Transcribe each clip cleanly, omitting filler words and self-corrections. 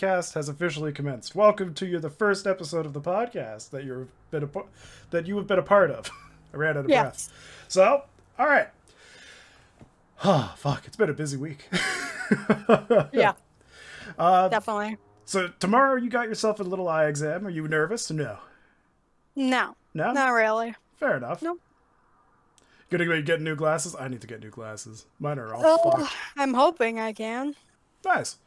podcast has officially commenced. Welcome to the first episode of the podcast that you have been a part of. I ran out of breath. Yes. So, all right. Oh, fuck, it's been a busy week. Yeah. Definitely. So tomorrow you got yourself a little eye exam. Are you nervous? No. No. No? Not really. Fair enough. Nope. Gonna be getting new glasses? I need to get new glasses. Mine are all Oh, fucked. I'm hoping I can. Nice.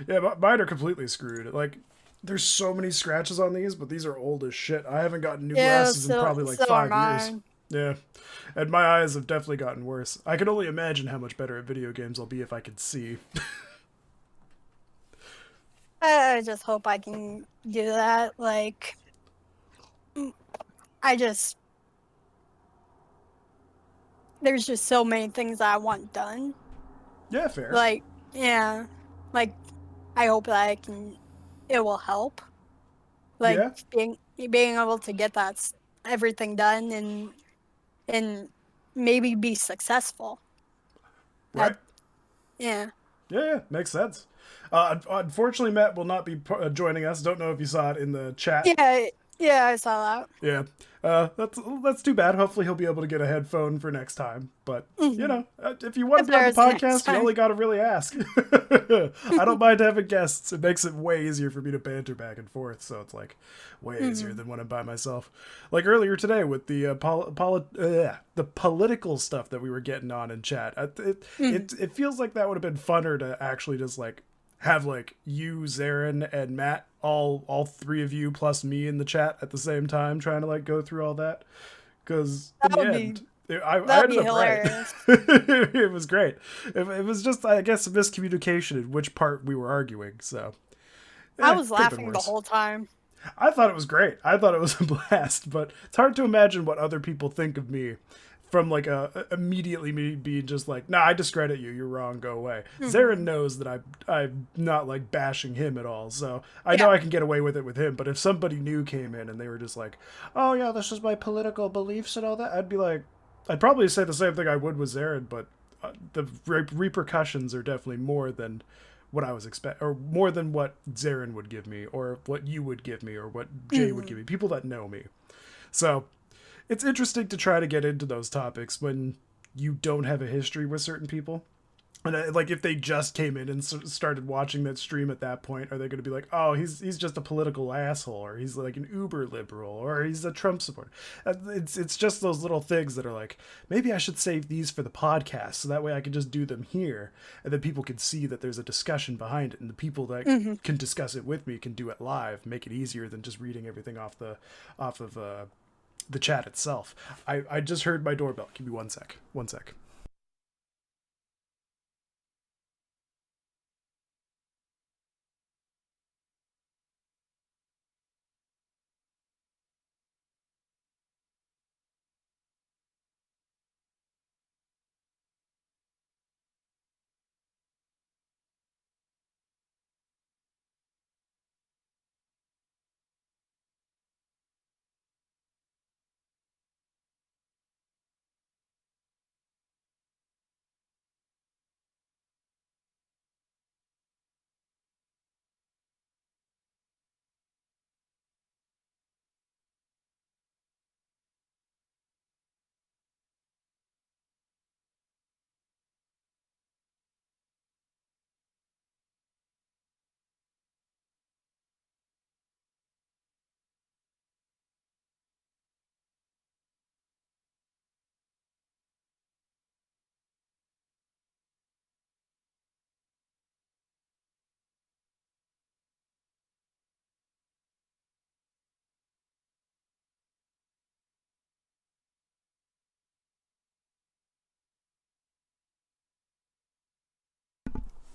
Yeah, mine are completely screwed. Like, there's so many scratches on these, but these are old as shit. I haven't gotten new glasses in probably like 5 years. Yeah. And my eyes have definitely gotten worse. I can only imagine how much better at video games I'll be if I could see. I just hope I can do that. Like, there's just so many things I want done. Yeah, fair. Like, yeah. Like, I hope that it will help. Like, Yeah. being able to get everything done and maybe be successful. Right. Yeah. Yeah, makes sense. Unfortunately, Matt will not be joining us. Don't know if you saw it in the chat. Yeah, I saw that. Yeah. That's too bad. Hopefully he'll be able to get a headphone for next time. But, you know, if you want to be on the podcast, you only got to really ask. I don't mind having guests. It makes it way easier for me to banter back and forth. So it's like way easier than when I'm by myself. Like earlier today with the political stuff that we were getting on in chat. It feels like that would have been funner to actually just like have like you, Zarin, and Matt, all three of you plus me in the chat at the same time trying to like go through all that, because in the end I ended up right. It was great. It was just, I guess, a miscommunication in which part we were arguing. So I was laughing the whole time. I thought it was great. I thought it was a blast, but it's hard to imagine what other people think of me from like immediately me being just like, nah, I discredit you. You're wrong. Go away. Zarin knows that I'm not like bashing him at all. So I know I can get away with it with him. But if somebody new came in and they were just like, oh yeah, this is my political beliefs and all that, I'd be like, I'd probably say the same thing I would with Zarin, but the repercussions are definitely more than what I was or more than what Zarin would give me, or what you would give me, or what Jay would give me. People that know me. So it's interesting to try to get into those topics when you don't have a history with certain people. And like, if they just came in and started watching that stream at that point, are they going to be like, oh, he's just a political asshole, or he's like an uber liberal, or he's a Trump supporter? It's just those little things that are like, maybe I should save these for the podcast, so that way I can just do them here, and then people can see that there's a discussion behind it, and the people that can discuss it with me can do it live, make it easier than just reading everything off of the chat itself. I just heard my doorbell. Give me 1 sec. 1 sec.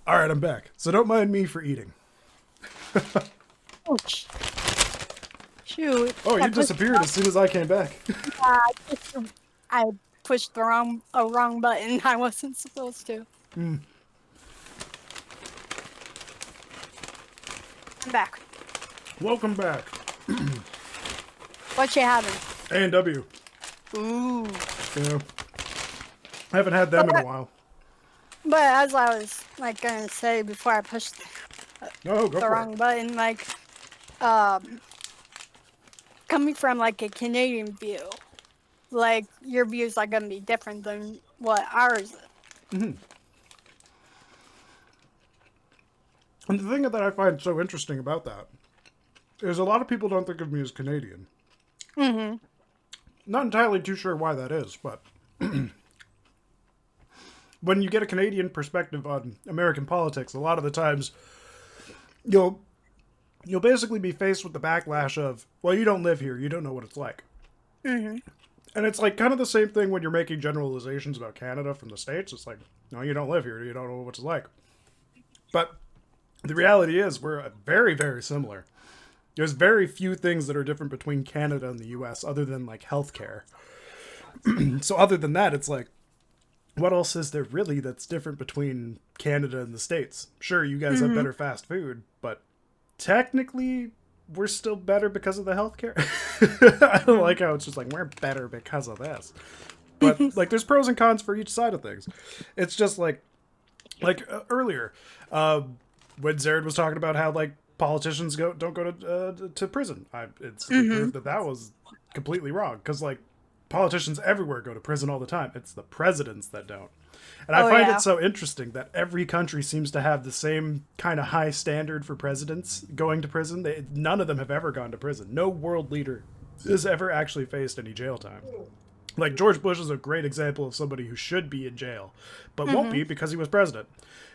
All right, I'm back. So don't mind me for eating. Oh, shoot. Oh, you disappeared as soon as I came back. I pushed the wrong button. I wasn't supposed to. I'm back. Welcome back. What you having? A&W. Ooh. Yeah. I haven't had them in a while. But as I was like gonna say before I pushed No, go the for it. wrong button. Like, um, coming from like a Canadian view, like your views are gonna be different than what ours is. And the thing that I find so interesting about that is a lot of people don't think of me as Canadian. Mm-hmm. Not entirely too sure why that is, but when you get a Canadian perspective on American politics, a lot of the times you'll you'll basically be faced with the backlash of, well, you don't live here, you don't know what it's like. Mm-hmm. And it's like kind of the same thing when you're making generalizations about Canada from the States. It's like, no, you don't live here, you don't know what it's like. But the reality is we're very, very similar. There's very few things that are different between Canada and the US other than like healthcare. So other than that, it's like, what else is there really that's different between Canada and the States? Sure, you guys have Mm-hmm. better fast food, but technically we're still better because of the healthcare. I don't like how it's just like we're better because of this. But like there's pros and cons for each side of things. It's just earlier when Zared was talking about how like politicians don't go to prison. It's the Mm-hmm. proof that that was completely wrong because like politicians everywhere go to prison all the time. It's the presidents that don't. And I Oh find it yeah. so interesting that every country seems to have the same kind of high standard for presidents going to prison. None of them have ever gone to prison. No world leader has ever actually faced any jail time. Like George Bush is a great example of somebody who should be in jail, but won't Mm-hmm. be because he was president.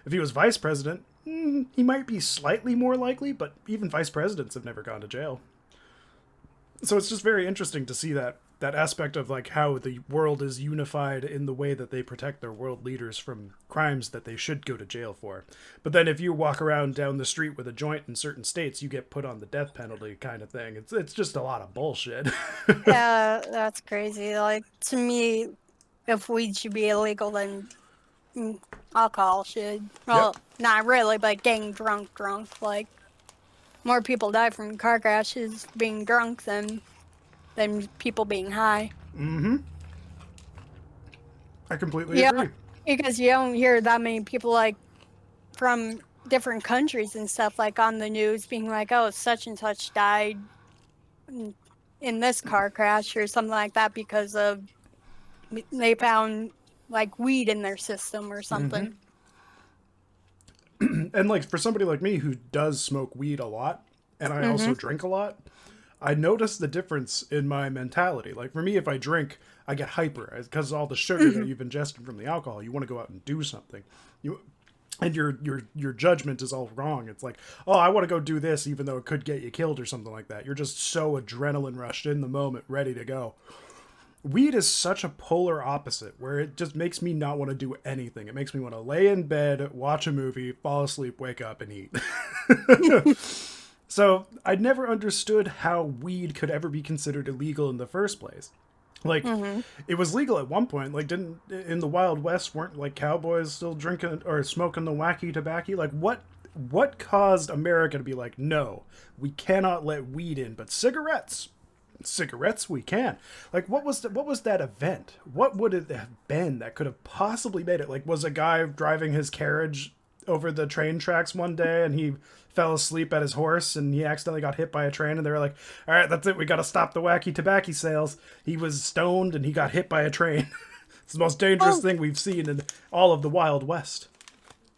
If he was vice president, he might be slightly more likely, but even vice presidents have never gone to jail. So it's just very interesting to see that aspect of like how the world is unified in the way that they protect their world leaders from crimes that they should go to jail for. But then if you walk around down the street with a joint in certain states, you get put on the death penalty kind of thing. It's just a lot of bullshit. Yeah, that's crazy. Like to me, if weed should be illegal, then mm, alcohol should. Yep. Well, not really, but getting drunk. Like more people die from car crashes being drunk than people being high. I completely Yeah, agree. because you don't hear that many people like from different countries and stuff like on the news being like, "Oh, such and such died in, in this car crash" or something like that because of they found like weed in their system or something. And like for somebody like me who does smoke weed a lot and I also Mhm. drink a lot, I notice the difference in my mentality. Like for me, if I drink, I get hyper because all the sugar that Mhm. you've ingested from the alcohol. You want to go out and do something. You and your judgment is all wrong. It's like, oh, I want to go do this, even though it could get you killed or something like that. You're just so adrenaline rushed in the moment, ready to go. Weed is such a polar opposite, where it just makes me not want to do anything. It makes me want to lay in bed, watch a movie, fall asleep, wake up, and eat. So I never understood how weed could ever be considered illegal in the first place. Like, Mhm. it was legal at one point. Like, didn't in the Wild West weren't like cowboys still drinking or smoking the wacky tobacco? Like, what caused America to be like, no, we cannot let weed in, but cigarettes we can. Like, what was that event? What would it have been that could have possibly made it? Like, was a guy driving his carriage over the train tracks one day and he fell asleep at his horse and he accidentally got hit by a train and they were like, all right, that's it, we gotta stop the wacky tobacco sales. He was stoned and he got hit by a train. It's the most dangerous Well, thing we've seen in all of the Wild West.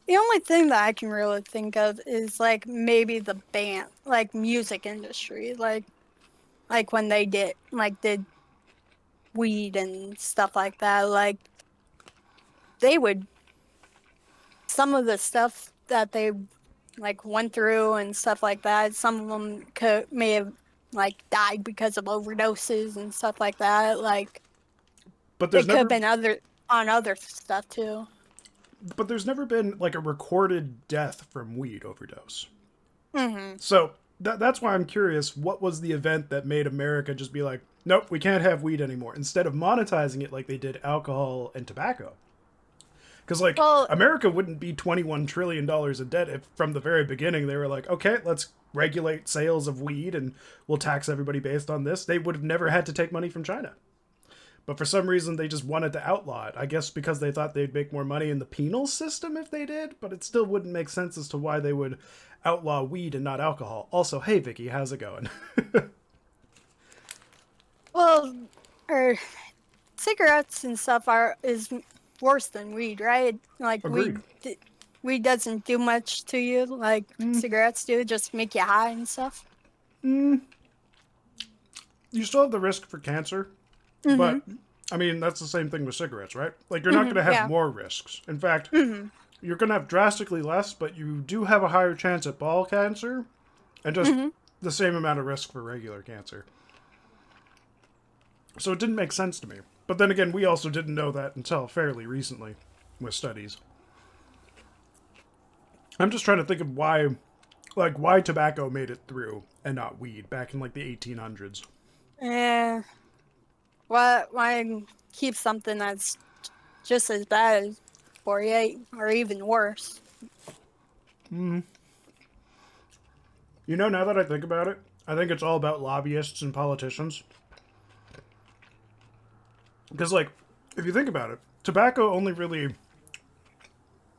the only thing that I can really think of is like maybe the band, like music industry, like when they did weed and stuff like that. Like they would some of the stuff that they like went through and stuff like that. Some of them may have like died because of overdoses and stuff like that. Like But there's it could have never been other stuff too. there's never been like a recorded death from weed overdose. Hmm. So that's why I'm curious. What was the event that made America just be like, nope, we can't have weed anymore, instead of monetizing it like they did alcohol and tobacco? Because like Well, America wouldn't be $21 trillion in debt if from the very beginning they were like, okay, let's regulate sales of weed and we'll tax everybody based on this. They would have never had to take money from China. But for some reason, they just wanted to outlaw it. I guess because they thought they'd make more money in the penal system if they did, but it still wouldn't make sense as to why they would outlaw weed and not alcohol. Also, hey, Vicky, how's it going? Well, or cigarettes and stuff is worse than weed, right? Like Agreed. weed doesn't do much to you like cigarettes do, just make you high and stuff. You still have the risk for cancer, but I mean, that's the same thing with cigarettes, right? Like, you're not going to have more risks. In fact, you're going to have drastically less, but you do have a higher chance at ball cancer and just the same amount of risk for regular cancer. So it didn't make sense to me. But then again, we also didn't know that until fairly recently with studies. I'm just trying to think of why tobacco made it through and not weed back in like the 1800s. Yeah. Why keep something that's just as bad for you, or even worse? You know, now that I think about it, I think it's all about lobbyists and politicians. Because, like, if you think about it, tobacco only really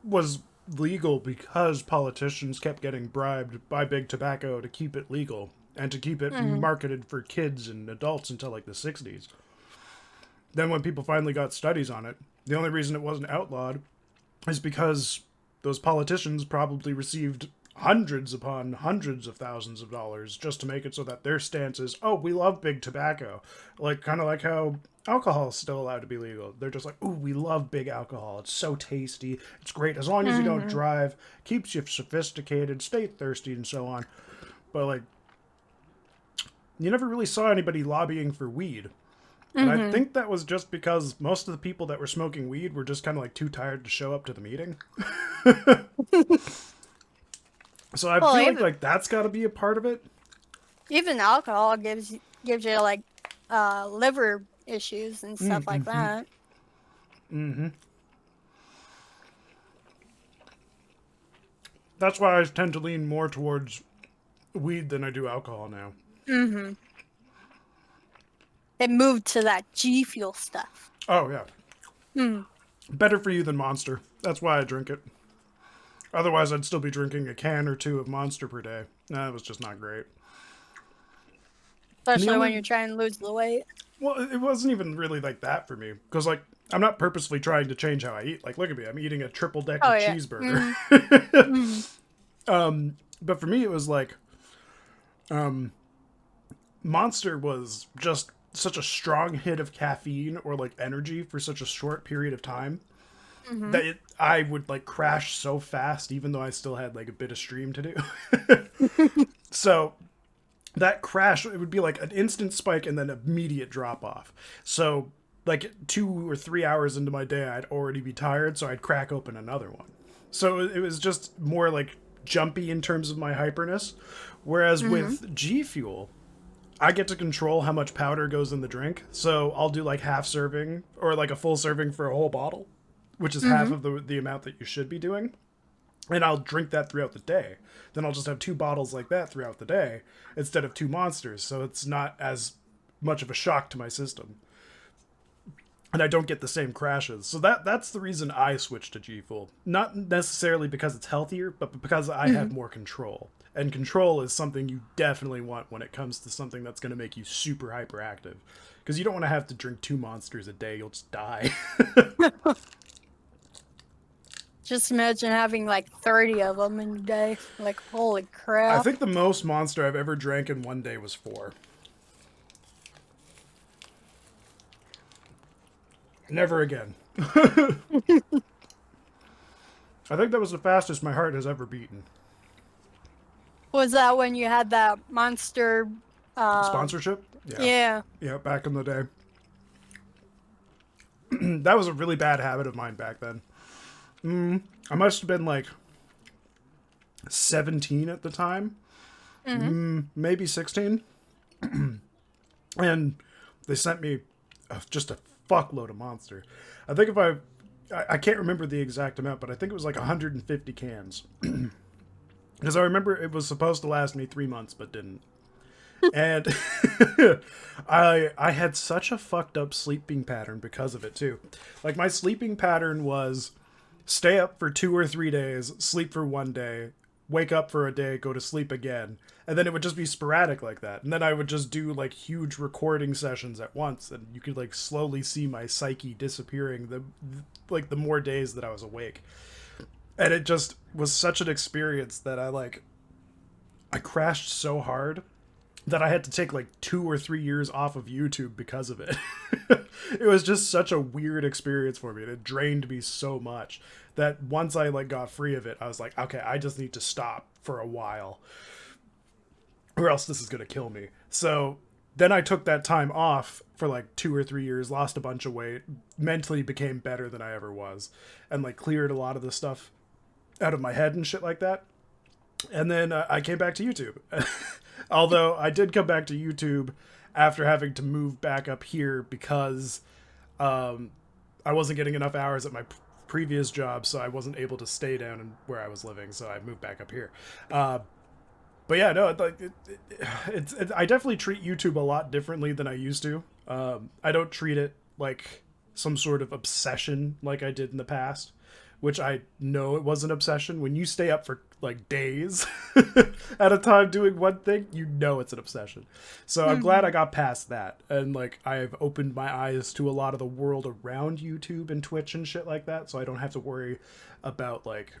was legal because politicians kept getting bribed by big tobacco to keep it legal and to keep it marketed for kids and adults until, like, the 60s. Then when people finally got studies on it, the only reason it wasn't outlawed is because those politicians probably received hundreds upon hundreds of thousands of dollars just to make it so that their stance is, oh, we love big tobacco. Like, kind of like how alcohol is still allowed to be legal. They're just like, ooh, we love big alcohol. It's so tasty. It's great. As long as you don't drive, keeps you sophisticated, stay thirsty, and so on. But, like, you never really saw anybody lobbying for weed. And I think that was just because most of the people that were smoking weed were just kind of like too tired to show up to the meeting. So I feel like that's got to be a part of it. Even alcohol gives you like liver issues and stuff like that. That's why I tend to lean more towards weed than I do alcohol now. It moved to that G Fuel stuff. Oh, yeah. Better for you than Monster. That's why I drink it. Otherwise, I'd still be drinking a can or two of Monster per day. Nah, it was just not great. Especially when you're trying to lose the weight. Well, it wasn't even really like that for me. Because, like, I'm not purposefully trying to change how I eat. Like, look at me. I'm eating a triple-decker cheeseburger. But for me, it was like... Monster was just such a strong hit of caffeine or, like, energy for such a short period of time that I would, like, crash so fast, even though I still had, like, a bit of stream to do. So that crash, it would be like an instant spike and then immediate drop off. So, like, 2 or 3 hours into my day, I'd already be tired, so I'd crack open another one. So it was just more, like, jumpy in terms of my hyperness. Whereas with G Fuel, I get to control how much powder goes in the drink. So I'll do, like, half serving or, like, a full serving for a whole bottle, which is half of the amount that you should be doing. And I'll drink that throughout the day. Then I'll just have 2 bottles like that throughout the day instead of 2 monsters. So it's not as much of a shock to my system. And I don't get the same crashes. So that's the reason I switched to G Fuel. Not necessarily because it's healthier, but because I have more control. And control is something you definitely want when it comes to something that's going to make you super hyperactive. Because you don't want to have to drink 2 monsters a day. You'll just die. Just imagine having like 30 of them in a day. Like, holy crap. I think the most Monster I've ever drank in one day was 4. Never again. I think that was the fastest my heart has ever beaten. Was that when you had that Monster... Sponsorship? Yeah. Yeah, back in the day. That was a really bad habit of mine back then. I must have been like 17 at the time. Maybe 16. And they sent me just a fuckload of Monster. I think if I can't remember the exact amount, but I think it was like 150 cans. Because I remember it was supposed to last me 3 months, but didn't. And I had such a fucked up sleeping pattern because of it too. Like my sleeping pattern was stay up for 2 or 3 days, sleep for 1 day, wake up for a day, go to sleep again. And then it would just be sporadic like that. And then I would just do like huge recording sessions at once, and you could like slowly see my psyche disappearing the more days that I was awake. And it just was such an experience that I crashed so hard that I had to take like 2 or 3 years off of YouTube because of it. It was just such a weird experience for me, and it drained me so much that once I like got free of it, I was like, okay, I just need to stop for a while, or else this is gonna kill me. So then I took that time off for like 2 or 3 years, lost a bunch of weight, mentally became better than I ever was, and like cleared a lot of the stuff out of my head and shit like that. And then I came back to YouTube. Although I did come back to YouTube after having to move back up here because I wasn't getting enough hours at my previous job, so I wasn't able to stay down in where I was living, so I moved back up here. But yeah, no, I definitely treat YouTube a lot differently than I used to. I don't treat it like some sort of obsession like I did in the past, which I know it was an obsession. When you stay up for like days at a time doing one thing, you know it's an obsession. So I'm glad I got past that, and like I've opened my eyes to a lot of the world around YouTube and Twitch and shit like that, so I don't have to worry about like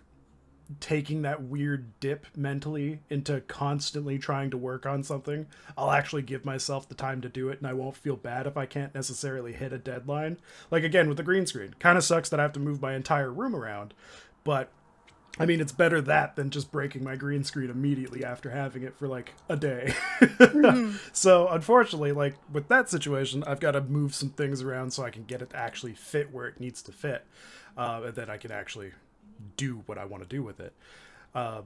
taking that weird dip mentally into constantly trying to work on something. I'll actually give myself the time to do it, and I won't feel bad if I can't necessarily hit a deadline. Like again with the green screen, kind of sucks that I have to move my entire room around, but I mean, it's better that than just breaking my green screen immediately after having it for like a day. So unfortunately, like with that situation, I've got to move some things around so I can get it to actually fit where it needs to fit, and then I can actually do what I want to do with it.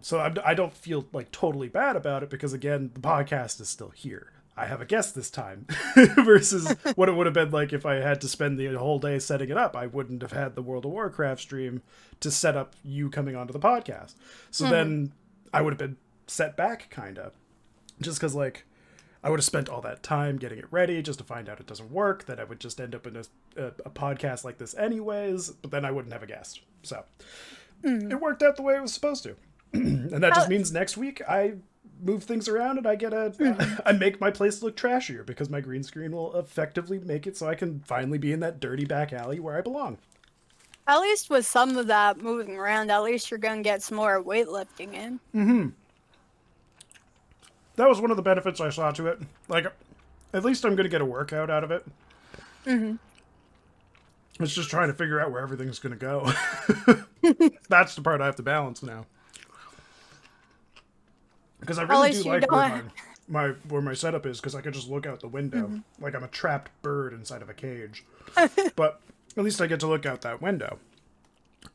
So I don't feel like totally bad about it because again, the podcast is still here. I have a guest this time versus what it would have been like if I had to spend the whole day setting it up. I wouldn't have had the World of Warcraft stream to set up you coming onto the podcast. So then I would have been set back kind of just because like I would have spent all that time getting it ready just to find out it doesn't work. That I would just end up in a podcast like this anyways, but then I wouldn't have a guest. So it worked out the way it was supposed to. And that just means next week I move things around and I get I make my place look trashier because my green screen will effectively make it so I can finally be in that dirty back alley where I belong. At least with some of that moving around, at least you're gonna get some more weightlifting in. That was one of the benefits I saw to it. Like, at least I'm going to get a workout out of it. It's just trying to figure out where everything's going to go. That's the part I have to balance now. Because I really do like where my setup is, because I can just look out the window like I'm a trapped bird inside of a cage. But at least I get to look out that window.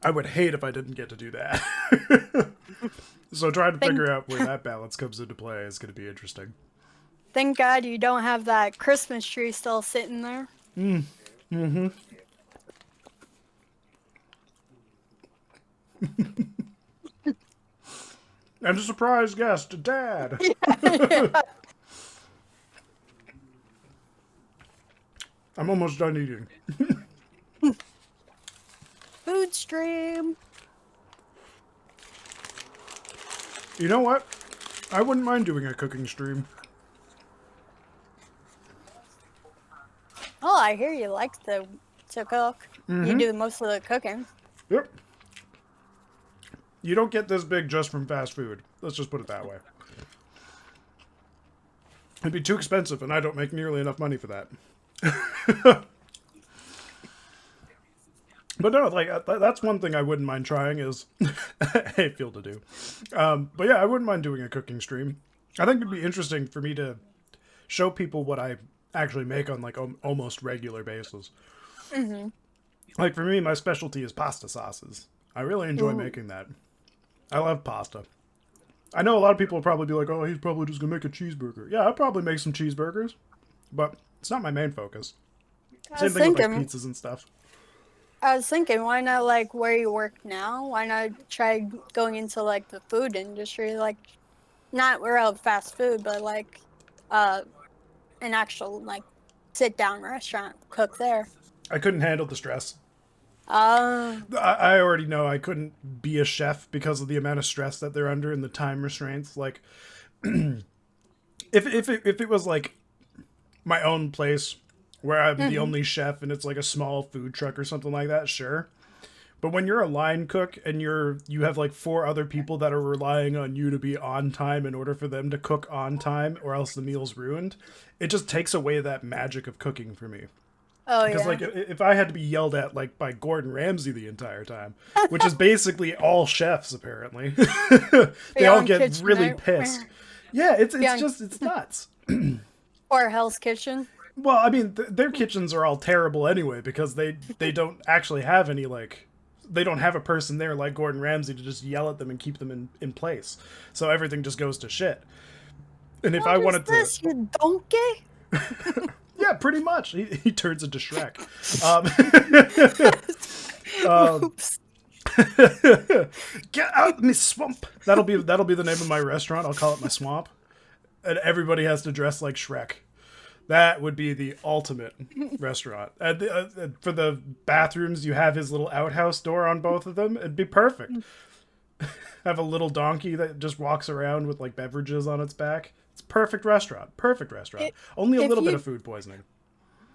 I would hate if I didn't get to do that. So trying to figure out where that balance comes into play is going to be interesting. Thank God you don't have that Christmas tree still sitting there. And a surprise guest, Dad. Yeah. I'm almost done eating. Food stream. You know what? I wouldn't mind doing a cooking stream. Oh, I hear you like to cook. You do most of the cooking. Yep. You don't get this big just from fast food. Let's just put it that way. It'd be too expensive, and I don't make nearly enough money for that. But no, like that's one thing I wouldn't mind trying is, hey, feel to do. But yeah, I wouldn't mind doing a cooking stream. I think it'd be interesting for me to show people what I actually make on like almost regular basis. Like for me, my specialty is pasta sauces. I really enjoy making that. I love pasta. I know a lot of people will probably be like, oh, he's probably just gonna make a cheeseburger. Yeah, I'll probably make some cheeseburgers, but it's not my main focus. Same thing with like pizzas and stuff. I was thinking, why not like where you work now? Why not try going into like the food industry? Like, not real fast food, but like uh an actual like sit down restaurant cook there. I couldn't handle the stress. Oh. I already know I couldn't be a chef because of the amount of stress that they're under and the time restraints. Like, if it was like my own place where I'm the Mm-hmm. only chef and it's like a small food truck or something like that, sure. But when you're a line cook and you have like four other people that are relying on you to be on time in order for them to cook on time or else the meal's ruined, it just takes away that magic of cooking for me. Oh Because yeah. like if I had to be yelled at like by Gordon Ramsay the entire time, which is basically all chefs apparently, they all Beyond get Kitchen really pissed. Nightmare. Yeah, it's Beyond just it's nuts. or Hell's Kitchen. Well, I mean, their kitchens are all terrible anyway because they don't actually have any like they don't have a person there like Gordon Ramsay to just yell at them and keep them in place. So everything just goes to shit. And if I What is wanted to, this, you donkey? yeah, pretty much, he turns into Shrek. Um, Oops. Get out me swamp. That'll be the name of my restaurant. I'll call it my swamp, and everybody has to dress like Shrek. That would be the ultimate restaurant. And for the bathrooms, you have his little outhouse door on both of them. It'd be perfect. Have a little donkey that just walks around with like beverages on its back. It's perfect restaurant. Perfect restaurant. I- Only a If little bit you of food poisoning.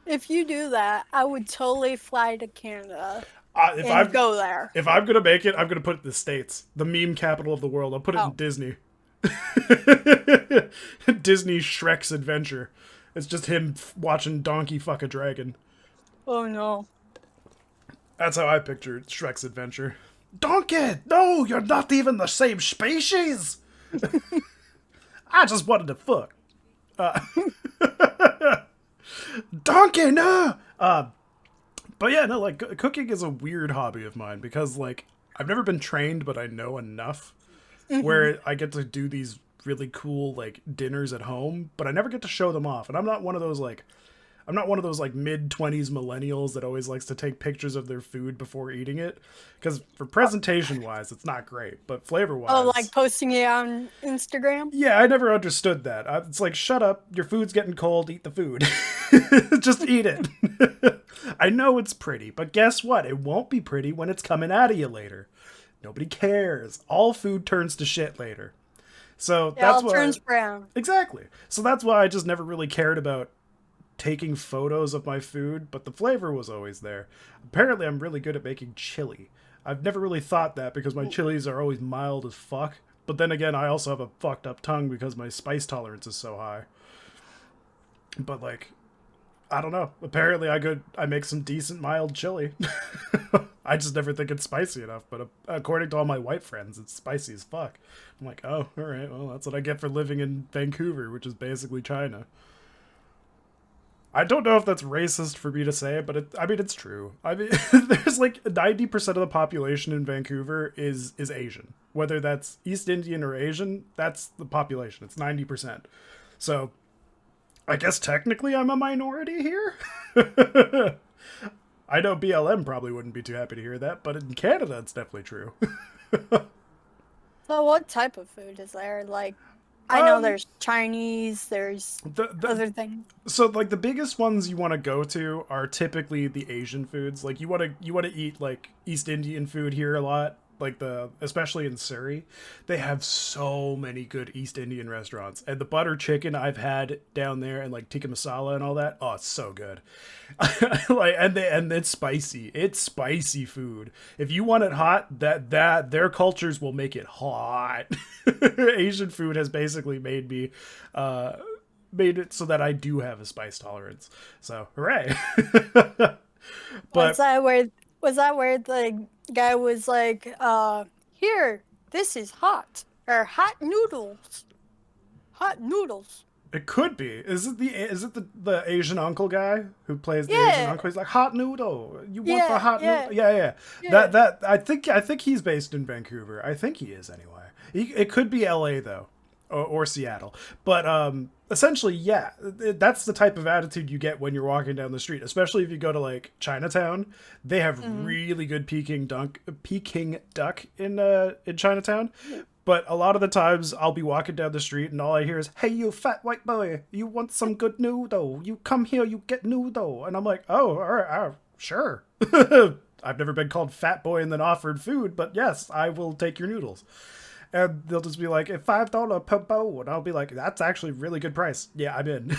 if you do that, I would totally fly to Canada If and I've go there. if I'm gonna make it, I'm gonna put it in the States, the meme capital of the world. I'll put it in Oh. Disney. Disney Shrek's Adventure. It's just him watching Donkey fuck a dragon. Oh no. That's how I pictured Shrek's Adventure. Donkey! No, you're not even the same species! I just wanted to fuck. Donkey, no! But yeah, no, like, cooking is a weird hobby of mine because, like, I've never been trained, but I know enough where I get to do these really cool, like, dinners at home, but I never get to show them off. And I'm not one of those like mid 20s millennials that always likes to take pictures of their food before eating it. Because for presentation wise, it's not great. But flavor Oh, like wise, posting it on Instagram? yeah, I never understood that. It's like, shut up, your food's getting cold, eat the food. Just eat it. I know it's pretty, but guess what? It won't be pretty when it's coming out of you later. Nobody cares. All food turns to shit later. So It that's all why. turns brown. Exactly. So that's why I just never really cared about taking photos of my food, but the flavor was always there. Apparently, I'm really good at making chili. I've never really thought that because my chilies are always mild as fuck. But then again, I also have a fucked up tongue because my spice tolerance is so high. But like, I don't know. Apparently, I make some decent mild chili. I just never think it's spicy enough. But according to all my white friends, it's spicy as fuck. I'm like, oh, all right. Well, that's what I get for living in Vancouver, which is basically China. I don't know if that's racist for me to say, but I mean, it's true. I mean, there's like 90% of the population in Vancouver is Asian. Whether that's East Indian or Asian, that's the population. It's 90%. So I guess technically I'm a minority here. I know BLM probably wouldn't be too happy to hear that, but in Canada, it's definitely true. So what type of food is there? Like, I know um, there's Chinese, there's the other things. so like the biggest ones you want to go to are typically the Asian foods. Like you want to eat like East Indian food here a lot. Like especially in Surrey, they have so many good East Indian restaurants. And the butter chicken I've had down there and like tikka masala and all that, oh, it's so good. Like and it's spicy. It's spicy food. If you want it hot, that their cultures will make it hot. Asian food has basically made it so that I do have a spice tolerance. So, hooray. Was But that where the guy was like, here, this is hot. Or hot noodles. Hot noodles. it could be. Is it the Asian uncle guy who plays the Asian Yeah. uncle? He's like, hot noodle. You want the Yeah, hot yeah, noodle? Yeah, yeah. yeah. That I think he's based in Vancouver. I think he is anyway. It could be LA though. Or Seattle. But essentially, yeah, that's the type of attitude you get when you're walking down the street, especially if you go to like Chinatown. They have Mhm. really good Peking duck in Chinatown. But a lot of the times I'll be walking down the street and all I hear is, "Hey, you fat white boy, you want some good noodle? You come here, you get noodle." And I'm like, "Oh, all right, sure." I've never been called fat boy and then offered food, but yes, I will take your noodles. And they'll just be like, $5 per bowl. And I'll be like, that's actually a really good price. Yeah, I'm in.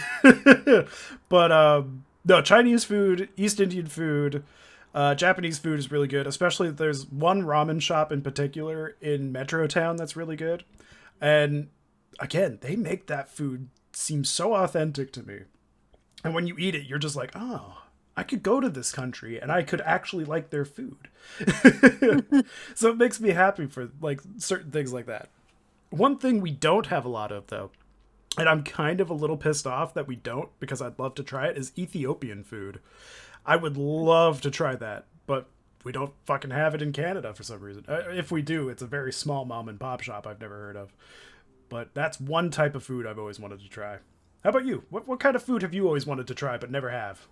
But no, Chinese food, East Indian food, Japanese food is really good. Especially there's one ramen shop in particular in Metro Town that's really good. And again, they make that food seem so authentic to me. And when you eat it, you're just like, oh, I could go to this country and I could actually like their food. So it makes me happy for like certain things like that. One thing we don't have a lot of though, and I'm kind of a little pissed off that we don't because I'd love to try it, is Ethiopian food. I would love to try that, but we don't fucking have it in Canada for some reason. If we do, it's a very small mom and pop shop I've never heard of. But that's one type of food I've always wanted to try. How about you? What kind of food have you always wanted to try but never have?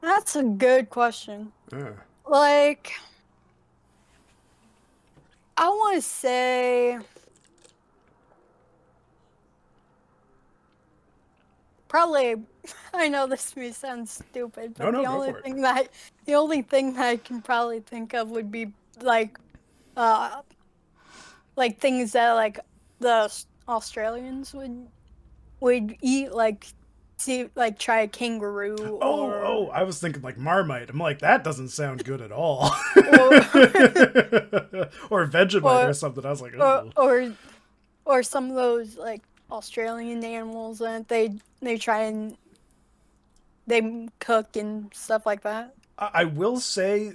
That's a good question. Uh, Like, I want to say probably. I know this may sound stupid, but no, go for it. the only thing that I can probably think of would be like, uh, like things that like the Australians would eat, like see like try a kangaroo Oh, I was thinking like Marmite. I'm like, that doesn't sound good at all. or Or Vegemite or or something. I was like, or oh. or, or some of those like Australian animals that they try and they cook and stuff like that. I will say,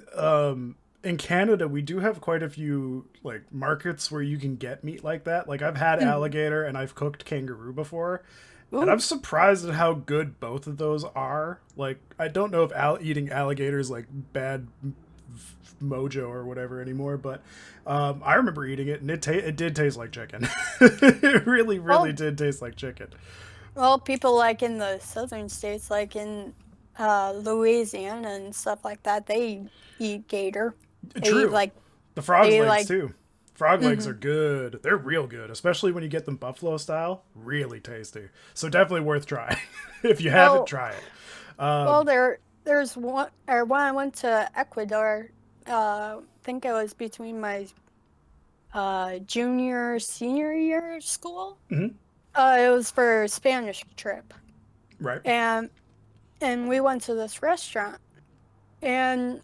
in Canada, we do have quite a few like markets where you can get meat like that. Like I've had Mm. alligator and I've cooked kangaroo before, and I'm Ooh. surprised at how good both of those are. Like I don't know if eating alligator is like bad mojo or whatever anymore, but I remember eating it and it did taste like chicken. It really Well, did taste like chicken. well, people like in the southern states, like in Louisiana and stuff like that, they eat gator. They eat True. like The frog they legs like. too. Frog legs Hmm. are good. They're real good, especially when you get them buffalo style. Really tasty. So definitely worth trying. If you haven't, Well, try it. well, Um, there's one or when I went to Ecuador. I think it was between my junior senior year of school. mhm, It was for a Spanish trip, right. and we went to this restaurant, and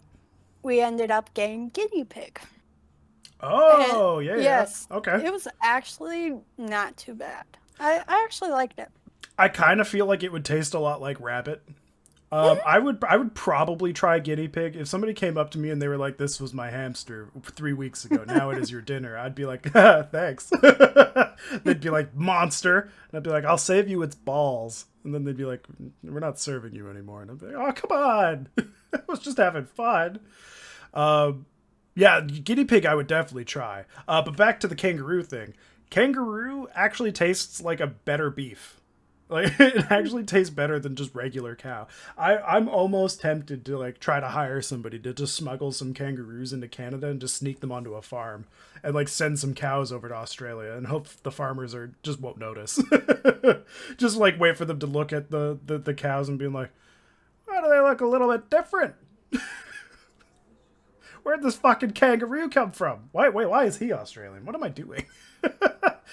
we ended up getting guinea pig. And Oh, yeah. yes, Okay. it was actually not too bad. I actually liked it. I kind of feel like it would taste a lot like rabbit. Mhm. I would probably try guinea pig if somebody came up to me and they were like, "This was my hamster 3 weeks ago. Now it is your dinner." I'd be like, "Thanks." They'd be like, "Monster," and I'd be like, "I'll save you its balls." And then they'd be like, "We're not serving you anymore." And I'd be like, "Oh, come on, I was just having fun." Um, yeah, guinea pig I would definitely try. But back to the kangaroo thing. Kangaroo actually tastes like a better beef. Like it actually tastes better than just regular cow. I'm almost tempted to like try to hire somebody to just smuggle some kangaroos into Canada and just sneak them onto a farm and like send some cows over to Australia and hope the farmers are just won't notice. Just like wait for them to look at the cows and being like, why do they look a little bit different? Where'd this fucking kangaroo come from? Why is he Australian? What am I doing?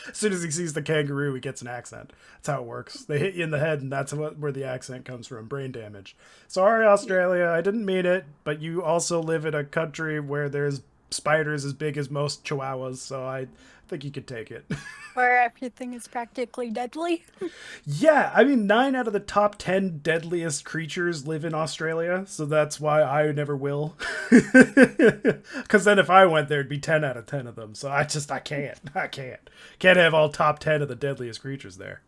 As soon as he sees the kangaroo, he gets an accent. That's how it works. They hit you in the head, and that's where the accent comes from. Brain damage. Sorry, Australia, I didn't mean it, but you also live in a country where there's spiders as big as most chihuahuas, so I think you could take it. Where everything is practically deadly. Yeah, I mean, 9 out of the top 10 deadliest creatures live in Australia, so that's why I never will. Because then if I went there, it'd be 10 out of 10 of them. So I can't have all top 10 of the deadliest creatures there.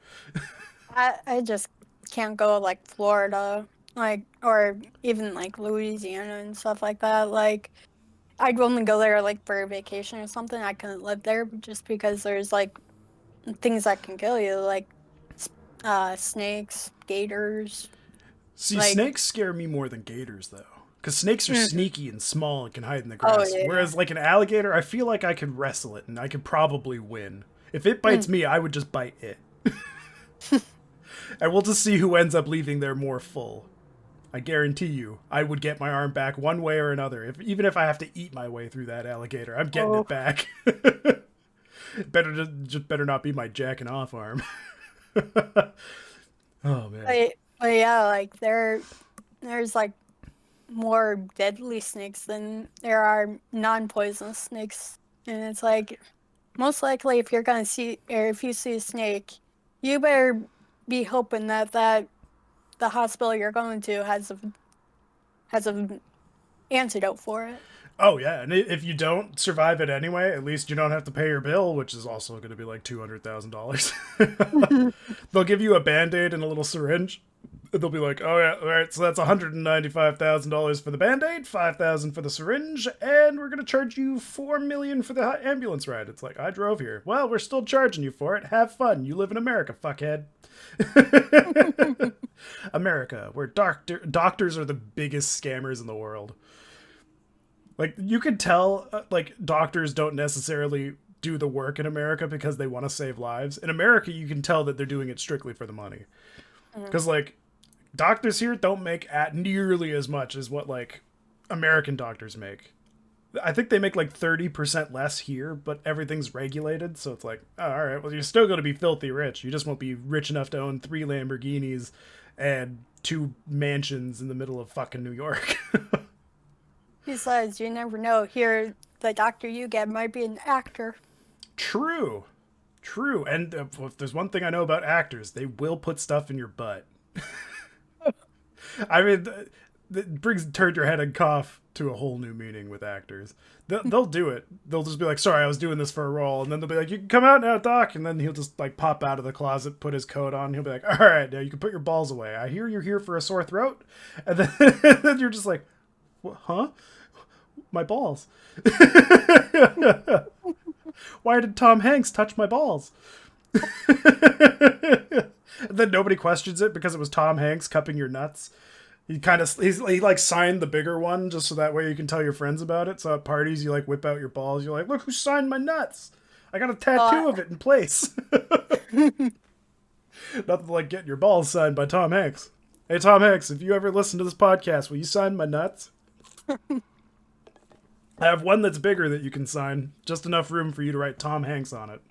I just can't go like Florida, like or even like Louisiana and stuff like that. Like I'd only go there like for a vacation or something. I couldn't live there just because there's like things that can kill you, like snakes, gators. See, Like snakes scare me more than gators, though. Because snakes are sneaky and small and can hide in the Oh grass. yeah. Whereas, like, an alligator, I feel like I could wrestle it and I could probably win. If it bites me, I would just bite it. And we'll just see who ends up leaving there more full. I guarantee you, I would get my arm back one way or another. Even if I have to eat my way through that alligator, I'm getting it back. Better not be my jacking off arm. Oh man. But yeah, like there's like more deadly snakes than there are non-poisonous snakes, and it's like most likely if you're gonna see or if you see a snake, you better be hoping that the hospital you're going to has a antidote for it. Oh yeah, and if you don't survive it anyway, at least you don't have to pay your bill, which is also going to be like $200,000. They'll give you a Band-Aid and a little syringe. They'll be like, "Oh yeah, all right, so that's $195,000 for the Band-Aid, $5,000 for the syringe, and we're going to charge you $4 million for the ambulance ride." It's like, I drove here. Well, we're still charging you for it. Have fun. You live in America, fuckhead. America, where doctors are the biggest scammers in the world. Like, you could tell, like, doctors don't necessarily do the work in America because they want to save lives. In America, you can tell that they're doing it strictly for the money. Because, like, doctors here don't make at nearly as much as what, like, American doctors make. I think they make, like, 30% less here, but everything's regulated. So it's like, oh, all right, well, you're still going to be filthy rich. You just won't be rich enough to own 3 Lamborghinis and 2 mansions in the middle of fucking New York. Besides, you never know. Here, the doctor you get might be an actor. True. True. And if there's one thing I know about actors, they will put stuff in your butt. I mean, it brings turn your head and cough to a whole new meaning with actors. They'll do it. They'll just be like, sorry, I was doing this for a role. And then they'll be like, you can come out now, doc. And then he'll just like pop out of the closet, put his coat on. He'll be like, all right, now you can put your balls away. I hear you're here for a sore throat. And then you're just like, what, huh? My balls. Why did Tom Hanks touch my balls? And then nobody questions it because it was Tom Hanks cupping your nuts. He like signed the bigger one just so that way you can tell your friends about it. So at parties you like whip out your balls. You're like, look who signed my nuts. I got a tattoo of it in place. Nothing like getting your balls signed by Tom Hanks. Hey Tom Hanks, if you ever listen to this podcast, will you sign my nuts? I have one that's bigger that you can sign. Just enough room for you to write Tom Hanks on it.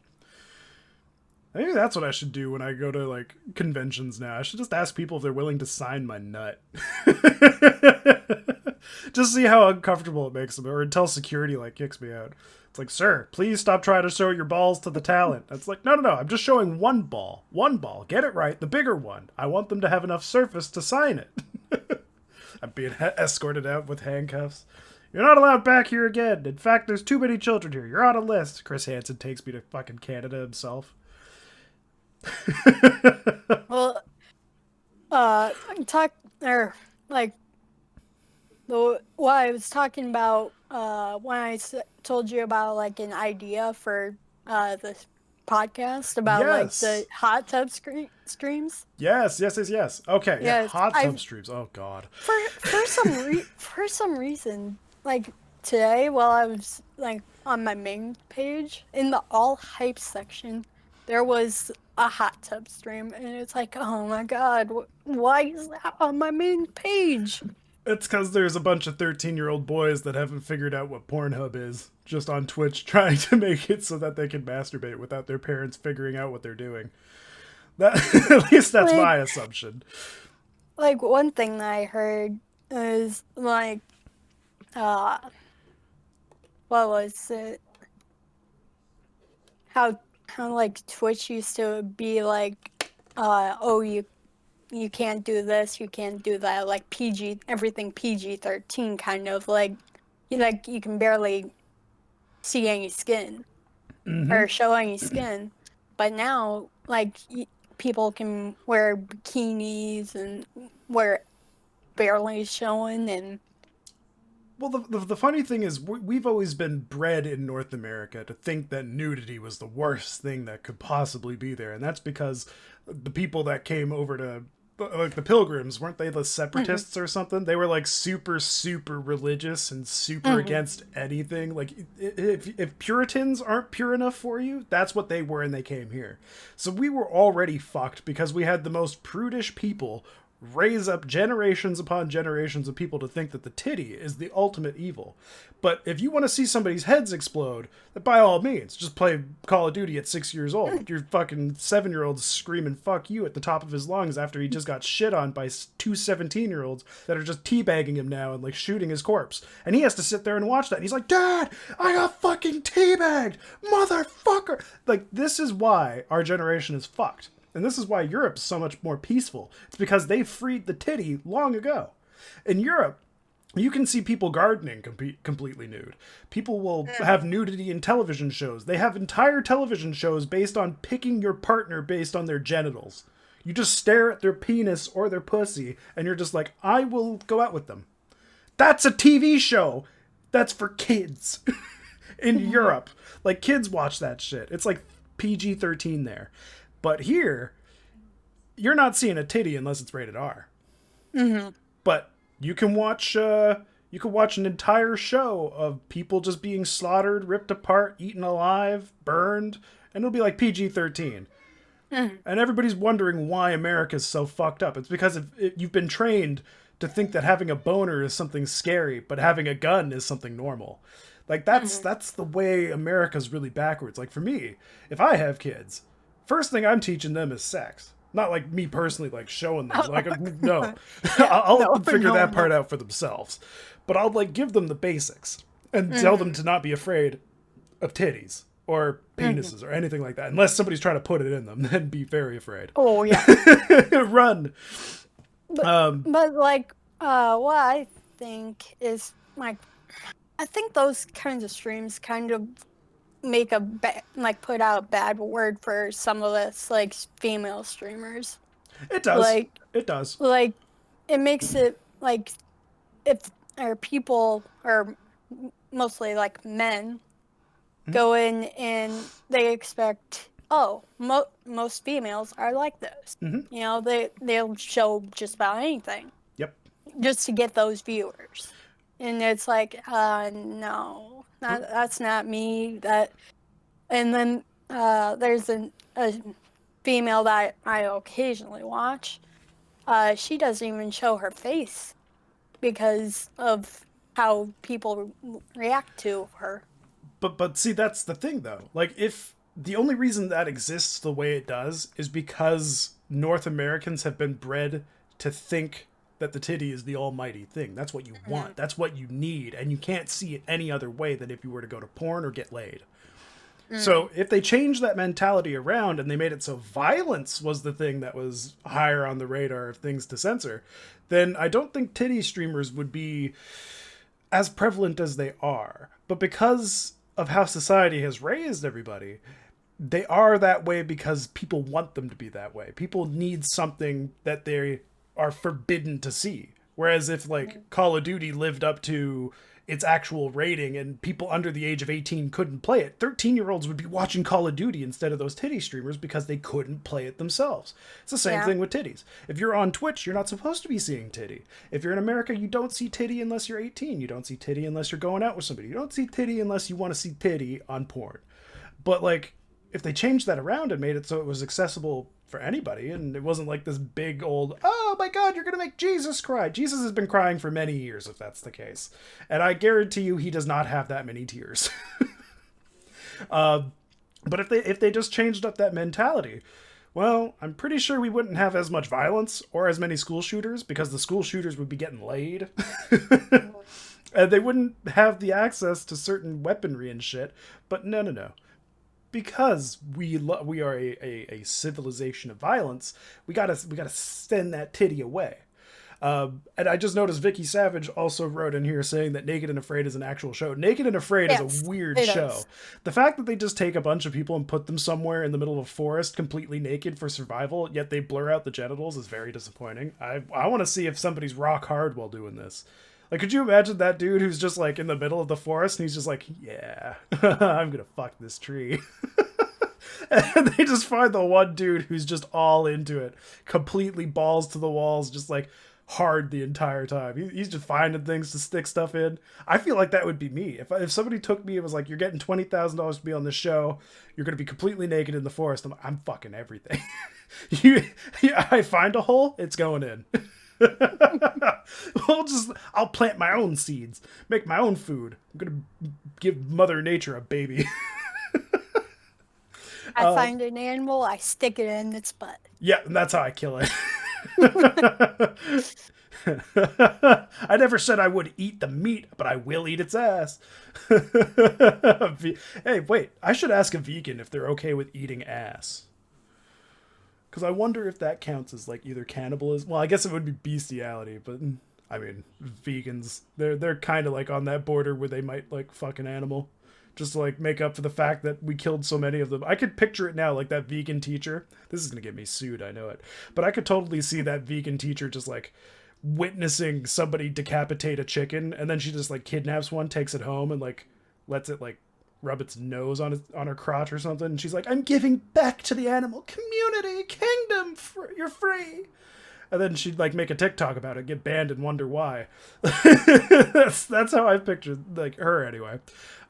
Maybe that's what I should do when I go to, like, conventions now. I should just ask people if they're willing to sign my nut. Just see how uncomfortable it makes them. Or until security, like, kicks me out. It's like, sir, please stop trying to show your balls to the talent. It's like, no. I'm just showing one ball. One ball. Get it right. The bigger one. I want them to have enough surface to sign it. I'm being escorted out with handcuffs. You're not allowed back here again. In fact, there's too many children here. You're on a list. Chris Hansen takes me to fucking Canada himself. Well, what I was talking about when I told you about like an idea for this podcast about like the hot tub streams. Yes. Okay, Yes, yeah, hot tub streams. Oh god. For some reason, like today while I was like on my main page in the all hype section, there was a hot tub stream, and it's like, oh my god, why is that on my main page? It's because there's a bunch of 13-year-old boys that haven't figured out what Pornhub is, just on Twitch trying to make it so that they can masturbate without their parents figuring out what they're doing. That, at least that's my assumption. Like, one thing that I heard is, like, what was it? How like Twitch used to be like, oh, you can't do this, you can't do that, like everything PG-13 kind of like you can barely see any skin or show any skin, but now like people can wear bikinis and wear barely showing. And well, the funny thing is we've always been bred in North America to think that nudity was the worst thing that could possibly be there, and that's because the people that came over to like the Pilgrims, weren't they the Mhm. separatists or something? They were like super, super religious and super Mhm. against anything. Like if Puritans aren't pure enough for you, that's what they were, and they came here. So we were already fucked because we had the most prudish people raise up generations upon generations of people to think that the titty is the ultimate evil. But if you want to see somebody's heads explode, then by all means, just play Call of Duty at 6 years old. Your fucking 7-year-old screaming "fuck you" at the top of his lungs after he just got shit on by two 17-year-olds that are just teabagging him now and like shooting his corpse. And he has to sit there and watch that. And he's like, "Dad, I got fucking teabagged, motherfucker!" Like, this is why our generation is fucked. And this is why Europe's so much more peaceful. It's because they freed the titty long ago. In Europe, you can see people gardening completely nude. People will have nudity in television shows. They have entire television shows based on picking your partner based on their genitals. You just stare at their penis or their pussy, and you're just like, I will go out with them. That's a TV show. That's for kids in Mhm. Europe. Like, kids watch that shit. It's like PG-13 there. But here, you're not seeing a titty unless it's rated R. Mhm. But you can watch an entire show of people just being slaughtered, ripped apart, eaten alive, burned, and it'll be like PG-13. Mhm. And everybody's wondering why America's so fucked up. It's because you've been trained to think that having a boner is something scary, but having a gun is something normal. Like, Mhm. that's the way America's really backwards. Like, for me, if I have kids, first thing I'm teaching them is sex. Not like me personally, like showing them. Like, no, Yeah. I'll let No. them figure No. that No. part out for themselves. But I'll like give them the basics and tell them Mhm. to not be afraid of titties or Mhm. penises or anything like that, unless somebody's trying to put it in them. Then be very afraid. Oh yeah. Run. But Um, like what I think is like I think those kinds of streams kind of make like put out a bad word for some of us like female streamers. it does. Like It does. like it makes it like if or people or mostly like men go in and they expect most females are like this. Mm-hmm. You know, they'll show just about anything Yep. just to get those viewers. And it's like, no, that's not me. That and then there's a female that I occasionally watch. She doesn't even show her face because of how people react to her. But see, that's the thing though. Like, if the only reason that exists the way it does is because North Americans have been bred to think that the titty is the almighty thing. That's what you Mhm. want. That's what you need, and you can't see it any other way than if you were to go to porn or get laid. Mm. So if they changed that mentality around and they made it so violence was the thing that was higher on the radar of things to censor, then I don't think titty streamers would be as prevalent as they are. But because of how society has raised everybody, they are that way because people want them to be that way. People need something that they are forbidden to see. Whereas if like Call of Duty lived up to its actual rating and people under the age of 18 couldn't play it, 13-year-olds would be watching Call of Duty instead of those titty streamers because they couldn't play it themselves. It's the same Yeah. thing with titties. If you're on Twitch, you're not supposed to be seeing titty. If you're in America, you don't see titty unless you're 18. You don't see titty unless you're going out with somebody. You don't see titty unless you want to see titty on porn. But like, if they changed that around and made it so it was accessible for anybody, and it wasn't like this big old, oh my god, you're gonna make Jesus cry. Jesus has been crying for many years, if that's the case, and I guarantee you, he does not have that many tears. But if they just changed up that mentality, well, I'm pretty sure we wouldn't have as much violence or as many school shooters because the school shooters would be getting laid. And they wouldn't have the access to certain weaponry and shit. But no, no, no, because we are a civilization of violence, we gotta send that titty away. And I just noticed Vicky Savage also wrote in here saying that Naked and Afraid is an actual show. Naked and Afraid is a Yes, weird it show. is. The fact that they just take a bunch of people and put them somewhere in the middle of a forest completely naked for survival, yet they blur out the genitals, is very disappointing. I want to see if somebody's rock hard while doing this. Like, could you imagine that dude who's just like in the middle of the forest and he's just like, yeah, I'm gonna fuck this tree. And they just find the one dude who's just all into it, completely balls to the walls, just like hard the entire time. He's just finding things to stick stuff in. I feel like that would be me. If somebody took me and was like, "You're getting $20,000 to be on this show. You're going to be completely naked in the forest." I'm fucking everything. I find a hole, it's going in. I'll plant my own seeds, make my own food. I'm gonna give Mother Nature a baby. I find an animal, I stick it in its butt. Yeah, and that's how I kill it. I never said I would eat the meat, but I will eat its ass. Hey, wait, I should ask a vegan if they're okay with eating ass. Because I wonder if that counts as like either cannibalism. Well, I guess it would be bestiality, but I mean, vegans, they're kind of like on that border where they might like fuck an animal. Just to like make up for the fact that we killed so many of them. I could picture it now, like that vegan teacher. This is gonna get me sued, I know it. But I could totally see that vegan teacher just like witnessing somebody decapitate a chicken, and then she just like kidnaps one, takes it home, and like lets it like rub its nose on her crotch or something. And she's like, "I'm giving back to the animal community, kingdom, you're free." And then she'd like make a TikTok about it, get banned, and wonder why. That's how I pictured like her anyway.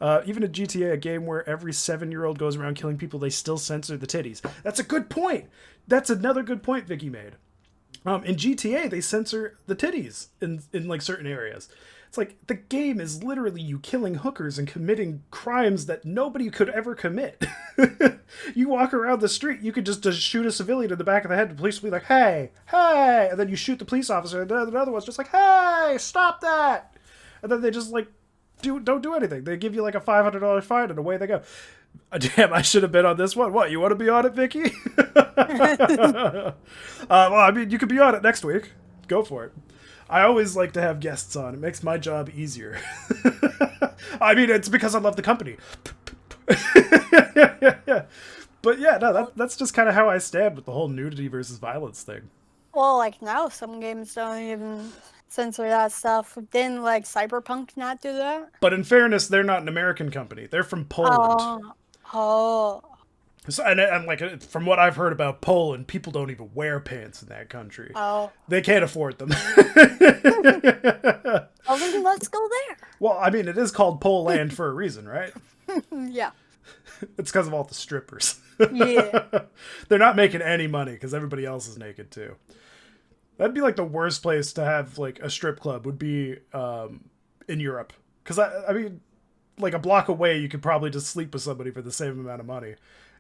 Even in GTA, a game where every 7-year-old goes around killing people, they still censor the titties. That's a good point. That's another good point Vicky made. In GTA, they censor the titties in like certain areas. It's like the game is literally you killing hookers and committing crimes that nobody could ever commit. You walk around the street, you could just shoot a civilian in the back of the head, and the police will be like, "Hey, hey," and then you shoot the police officer, and another one's just like, "Hey, stop that," and then they just like don't do anything. They give you like a $500 fine, and away they go. Damn, I should have been on this one. What, you want to be on it, Vicky? Well, I mean, you could be on it next week. Go for it. I always like to have guests on. It makes my job easier. I mean, it's because I love the company. But yeah, no, that's just kind of how I stand with the whole nudity versus violence thing. Well, like now some games don't even censor that stuff. Didn't like Cyberpunk not do that? But in fairness, they're not an American company. They're from Poland. Oh. So, and like from what I've heard about Poland, people don't even wear pants in that country. Oh. They can't afford them. Well, then let's go there. Well, I mean, it is called Poland for a reason, right? Yeah. It's because of all the strippers. Yeah. They're not making any money because everybody else is naked too. That'd be like the worst place to have like a strip club would be in Europe. Because I mean, like a block away, you could probably just sleep with somebody for the same amount of money.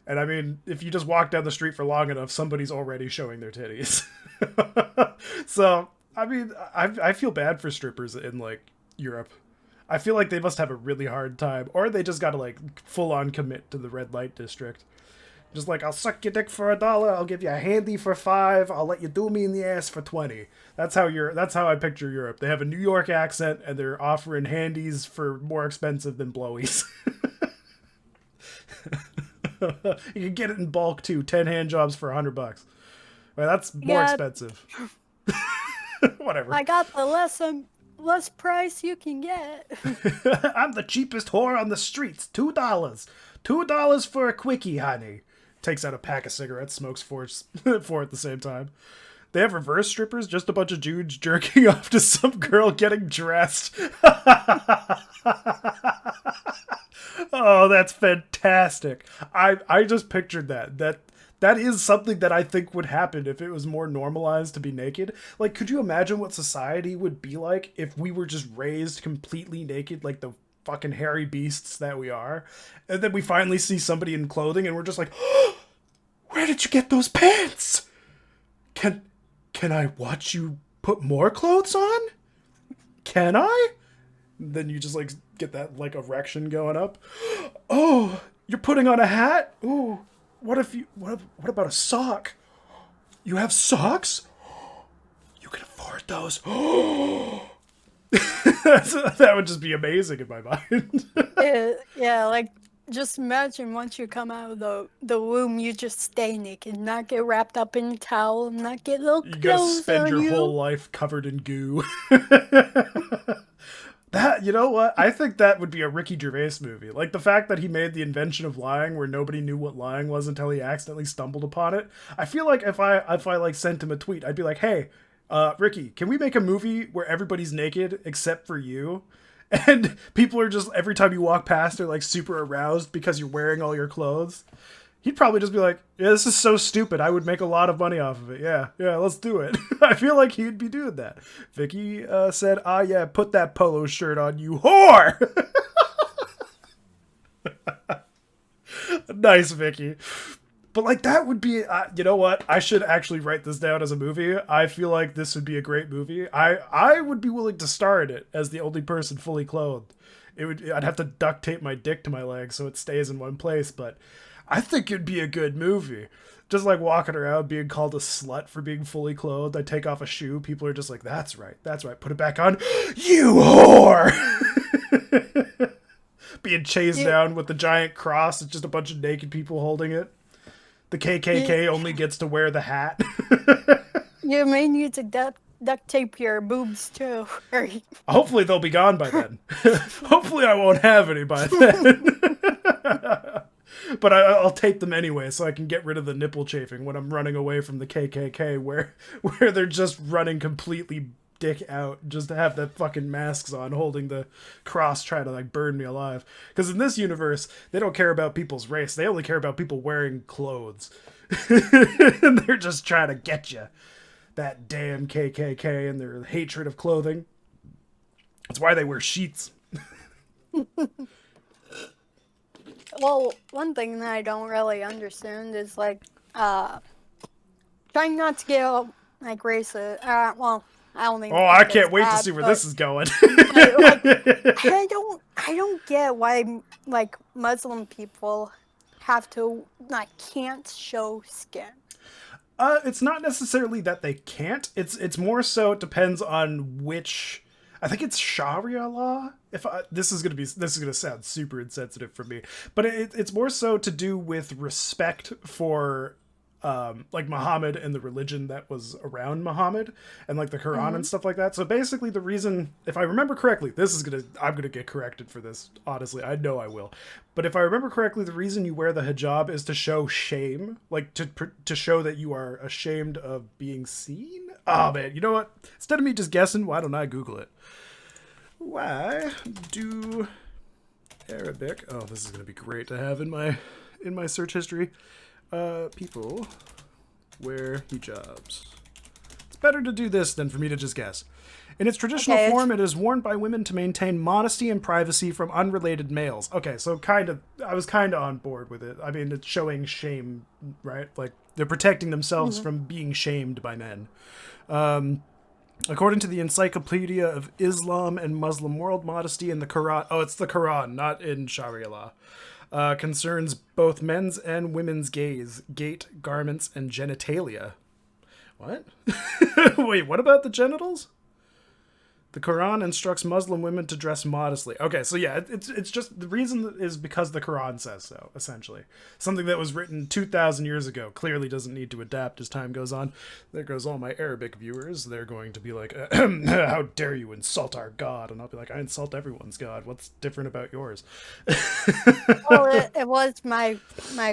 And I mean, if you just walk down the street for long enough, somebody's already showing their titties. So, I mean, I feel bad for strippers in like Europe. I feel like they must have a really hard time, or they just gotta like full on commit to the red light district. Just like, I'll suck your dick for $1, I'll give you a handy for $5, I'll let you do me in the ass for 20. That's how I picture Europe. They have a New York accent and they're offering handies for more expensive than blowies. You can get it in bulk too, 10 hand jobs for $100. Well, that's more expensive. Whatever. I got the less price you can get. I'm the cheapest whore on the streets. $2 for a quickie, honey. Takes out a pack of cigarettes, smokes four at the same time. They have reverse strippers, just a bunch of dudes jerking off to some girl getting dressed. Oh, that's fantastic. I just pictured that. That is something that I think would happen if it was more normalized to be naked. Like, could you imagine what society would be like if we were just raised completely naked, like the fucking hairy beasts that we are? And then we finally see somebody in clothing and we're just like, oh, where did you get those pants? Can I watch you put more clothes on? Can I? Then you just like get that like erection going up. Oh, you're putting on a hat? Ooh. What about a sock? You have socks? You can afford those. That would just be amazing in my mind. Yeah, like just imagine once you come out of the womb, you just stay naked, not get wrapped up in a towel, not get little clothes. You gotta spend on your you. whole life covered in goo. That, you know what? I think that would be a Ricky Gervais movie. Like the fact that he made the invention of lying where nobody knew what lying was until he accidentally stumbled upon it. I feel like if I like sent him a tweet, I'd be like, "Hey, Ricky, can we make a movie where everybody's naked except for you?" And people are just every time you walk past, they're like super aroused because you're wearing all your clothes. He'd probably just be like, "Yeah, this is so stupid. I would make a lot of money off of it. Yeah, yeah, let's do it." I feel like he'd be doing that. Vicky said, "Ah, yeah, put that polo shirt on, you whore." Nice, Vicky. But like that would be, you know what? I should actually write this down as a movie. I feel like this would be a great movie. I would be willing to star in it as the only person fully clothed. I'd have to duct tape my dick to my leg so it stays in one place, but I think it'd be a good movie. Just like walking around being called a slut for being fully clothed. I take off a shoe, people are just like, that's right, put it back on. You whore! Being chased down with the giant cross, it's just a bunch of naked people holding it. The KKK only gets to wear the hat. You may need to duct tape your boobs too. Hopefully they'll be gone by then. Hopefully I won't have any by then. But I'll tape them anyway so I can get rid of the nipple chafing when I'm running away from the KKK where they're just running completely dick out just to have that fucking masks on holding the cross trying to like burn me alive. Because in this universe, they don't care about people's race. They only care about people wearing clothes. And they're just trying to get you. That damn KKK and their hatred of clothing. That's why they wear sheets. Well, one thing that I don't really understand is like trying not to get like racist. Well, I don't think. Oh, I can't wait to see where this is going. Like, I don't get why like Muslim people have to like can't show skin. It's not necessarily that they can't. It's more so it depends on which. I think it's Sharia law. This is gonna sound super insensitive for me, but it's more so to do with respect for like Muhammad and the religion that was around Muhammad and like the Quran and stuff like that. So basically the reason, if I remember correctly, I'm gonna get corrected for this, honestly, I know I will, but if I remember correctly, the reason you wear the hijab is to show shame, like to show that you are ashamed of being seen. Oh man, you know what, instead of me just guessing, why don't I Google it? Why do Arabic, oh, this is gonna be great to have in my search history. People wear hijabs. It's better to do this than for me to just guess. In its traditional form, it is worn by women to maintain modesty and privacy from unrelated males. Okay, so I was kind of on board with it. I mean, it's showing shame, right? Like, they're protecting themselves from being shamed by men. According to the Encyclopedia of Islam and Muslim World, modesty in the Quran... Oh, it's the Quran, not in Sharia law. Concerns both men's and women's gaze, gait, garments, and genitalia. What? Wait, what about the genitals? The Quran instructs Muslim women to dress modestly. Okay, so yeah, it's just, the reason is because the Quran says so, essentially. Something that was written 2,000 years ago clearly doesn't need to adapt as time goes on. There goes all my Arabic viewers. They're going to be like, how dare you insult our God? And I'll be like, I insult everyone's God. What's different about yours? Well, it was my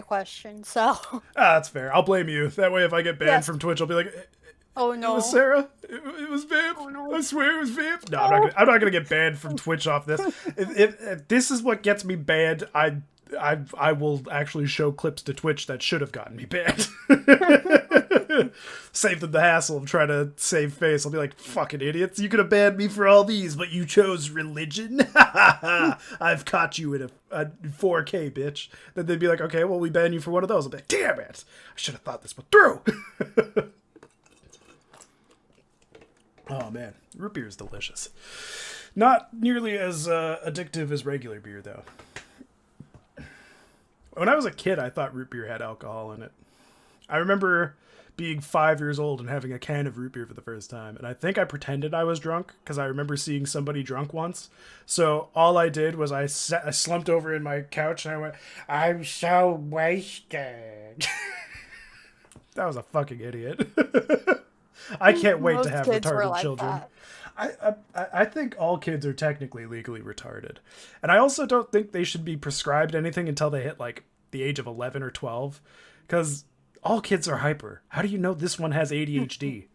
question, so. That's fair. I'll blame you. That way if I get banned from Twitch, I'll be like, oh no, it was Sarah. It was Vamp. Oh, no. I swear it was Vamp. No, I'm not gonna get banned from Twitch off this. If this is what gets me banned, I will actually show clips to Twitch that should have gotten me banned. Save them the hassle of trying to save face. I'll be like, fucking idiots, you could have banned me for all these, but you chose religion. I've caught you in a 4K, bitch. Then they'd be like, okay, well, we ban you for one of those. I'll be like, damn it, I should have thought this one through. Oh man, root beer is delicious. Not nearly as addictive as regular beer, though. When I was a kid, I thought root beer had alcohol in it. I remember being 5 years old and having a can of root beer for the first time, and I think I pretended I was drunk because I remember seeing somebody drunk once. So all I did was I slumped over in my couch and I went, "I'm so wasted." That was a fucking idiot. I can't wait to have retarded children. I think all kids are technically legally retarded, and I also don't think they should be prescribed anything until they hit like the age of 11 or 12, because all kids are hyper. How do you know this one has ADHD?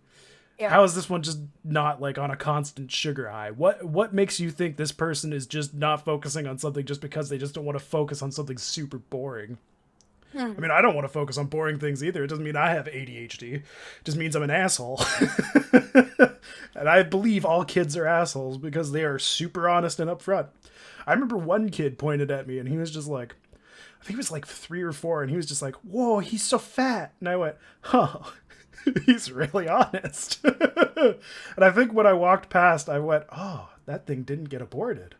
Yeah. How is this one just not like on a constant sugar high? What makes you think this person is just not focusing on something just because they just don't want to focus on something super boring? I mean, I don't want to focus on boring things either. It doesn't mean I have ADHD. It just means I'm an asshole. And I believe all kids are assholes because they are super honest and upfront. I remember one kid pointed at me and he was just like, I think he was like 3 or 4, and he was just like, "Whoa, he's so fat." And I went, "Huh." He's really honest. And I think when I walked past, I went, "Oh, that thing didn't get aborted."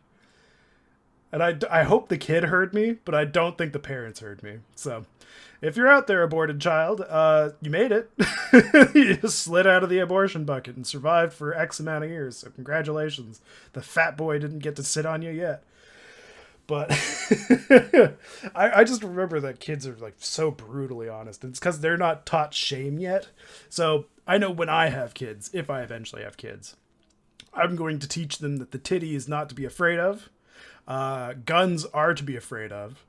And I hope the kid heard me, but I don't think the parents heard me. So if you're out there, aborted child, you made it. You just slid out of the abortion bucket and survived for X amount of years. So congratulations. The fat boy didn't get to sit on you yet. But I just remember that kids are like so brutally honest. It's because they're not taught shame yet. So I know when I have kids, if I eventually have kids, I'm going to teach them that the titty is not to be afraid of. Guns are to be afraid of.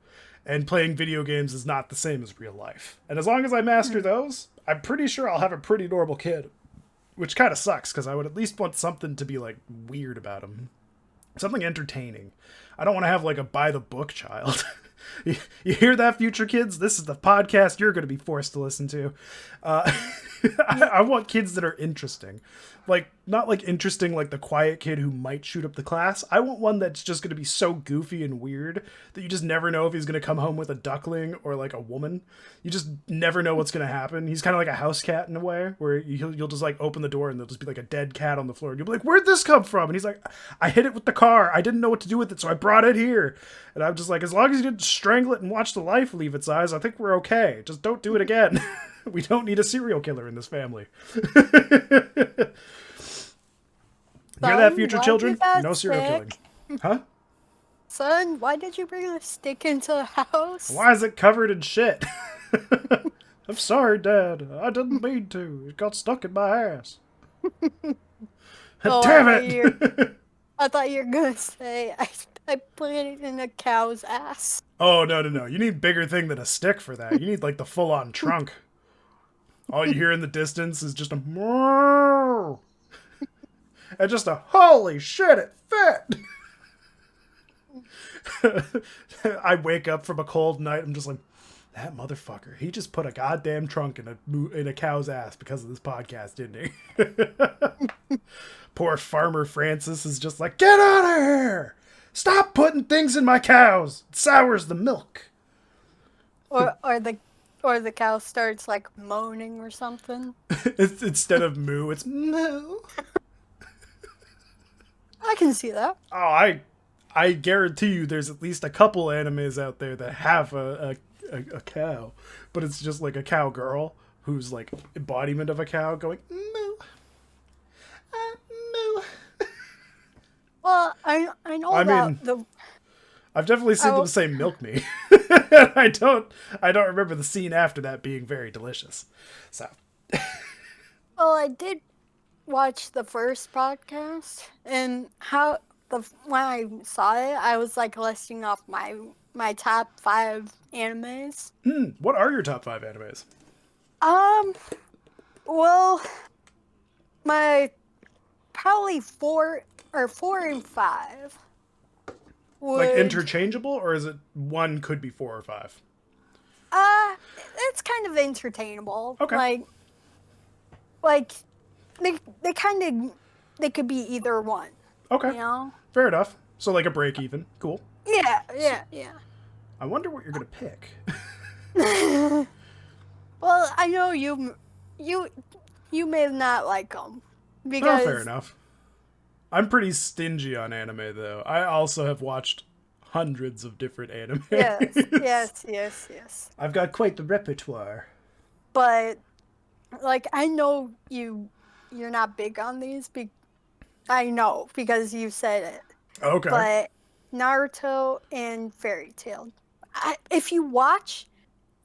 And playing video games is not the same as real life. And as long as I master those, I'm pretty sure I'll have a pretty normal kid. Which kind of sucks, because I would at least want something to be like weird about him. Something entertaining. I don't want to have like a by the book child. You hear that, future kids? This is the podcast you're going to be forced to listen to. I want kids that are interesting. Like, not like interesting like the quiet kid who might shoot up the class. I want one that's just going to be so goofy and weird that you just never know if he's going to come home with a duckling or like a woman. You just never know what's going to happen. He's kind of like a house cat in a way, where you'll just like open the door and there'll just be like a dead cat on the floor. And you'll be like, "Where'd this come from?" And he's like, "I hit it with the car. I didn't know what to do with it, so I brought it here." And I'm just like, as long as you didn't strangle it and watch the life leave its eyes, I think we're okay. Just don't do it again. We don't need a serial killer in this family. Hear that, future children? No serial killing. Huh? Son, why did you bring a stick into the house? Why is it covered in shit? I'm sorry, Dad. I didn't mean to. It got stuck in my ass. Oh, Damn it! I thought you were gonna say I put it in a cow's ass. Oh, no. You need bigger thing than a stick for that. You need like the full-on trunk. All you hear in the distance is just a moo. And just a holy shit, it fit. I wake up from a cold night. I'm just like, that motherfucker. He just put a goddamn trunk in a cow's ass because of this podcast, didn't he? Poor Farmer Francis is just like, "Get out of here! Stop putting things in my cows. It sours the milk." Or the cow starts like moaning or something. Instead of moo, it's moo. I can see that. Oh, I guarantee you there's at least a couple animes out there that have a cow, but it's just like a cowgirl who's like embodiment of a cow going moo. Moo. Well, I know I've definitely seen them say "milk me." I don't remember the scene after that being very delicious. So, well, I did watch the first podcast, and when I saw it, I was like listing off my top 5 animes. What are your top 5 animes? Well, my probably 4 and 5. Like interchangeable, or is it one could be 4 or 5? It's kind of entertainable. Okay. Like they could be either one. Okay. You know? Fair enough. So like a break even. Cool. Yeah. I wonder what you're gonna pick. Well, I know you may not like them because. Oh, fair enough. I'm pretty stingy on anime, though. I also have watched hundreds of different anime. Yes. I've got quite the repertoire. But, like, I know you're not big on these. I know, because you said it. Okay. But Naruto and Fairy Tail. If you watch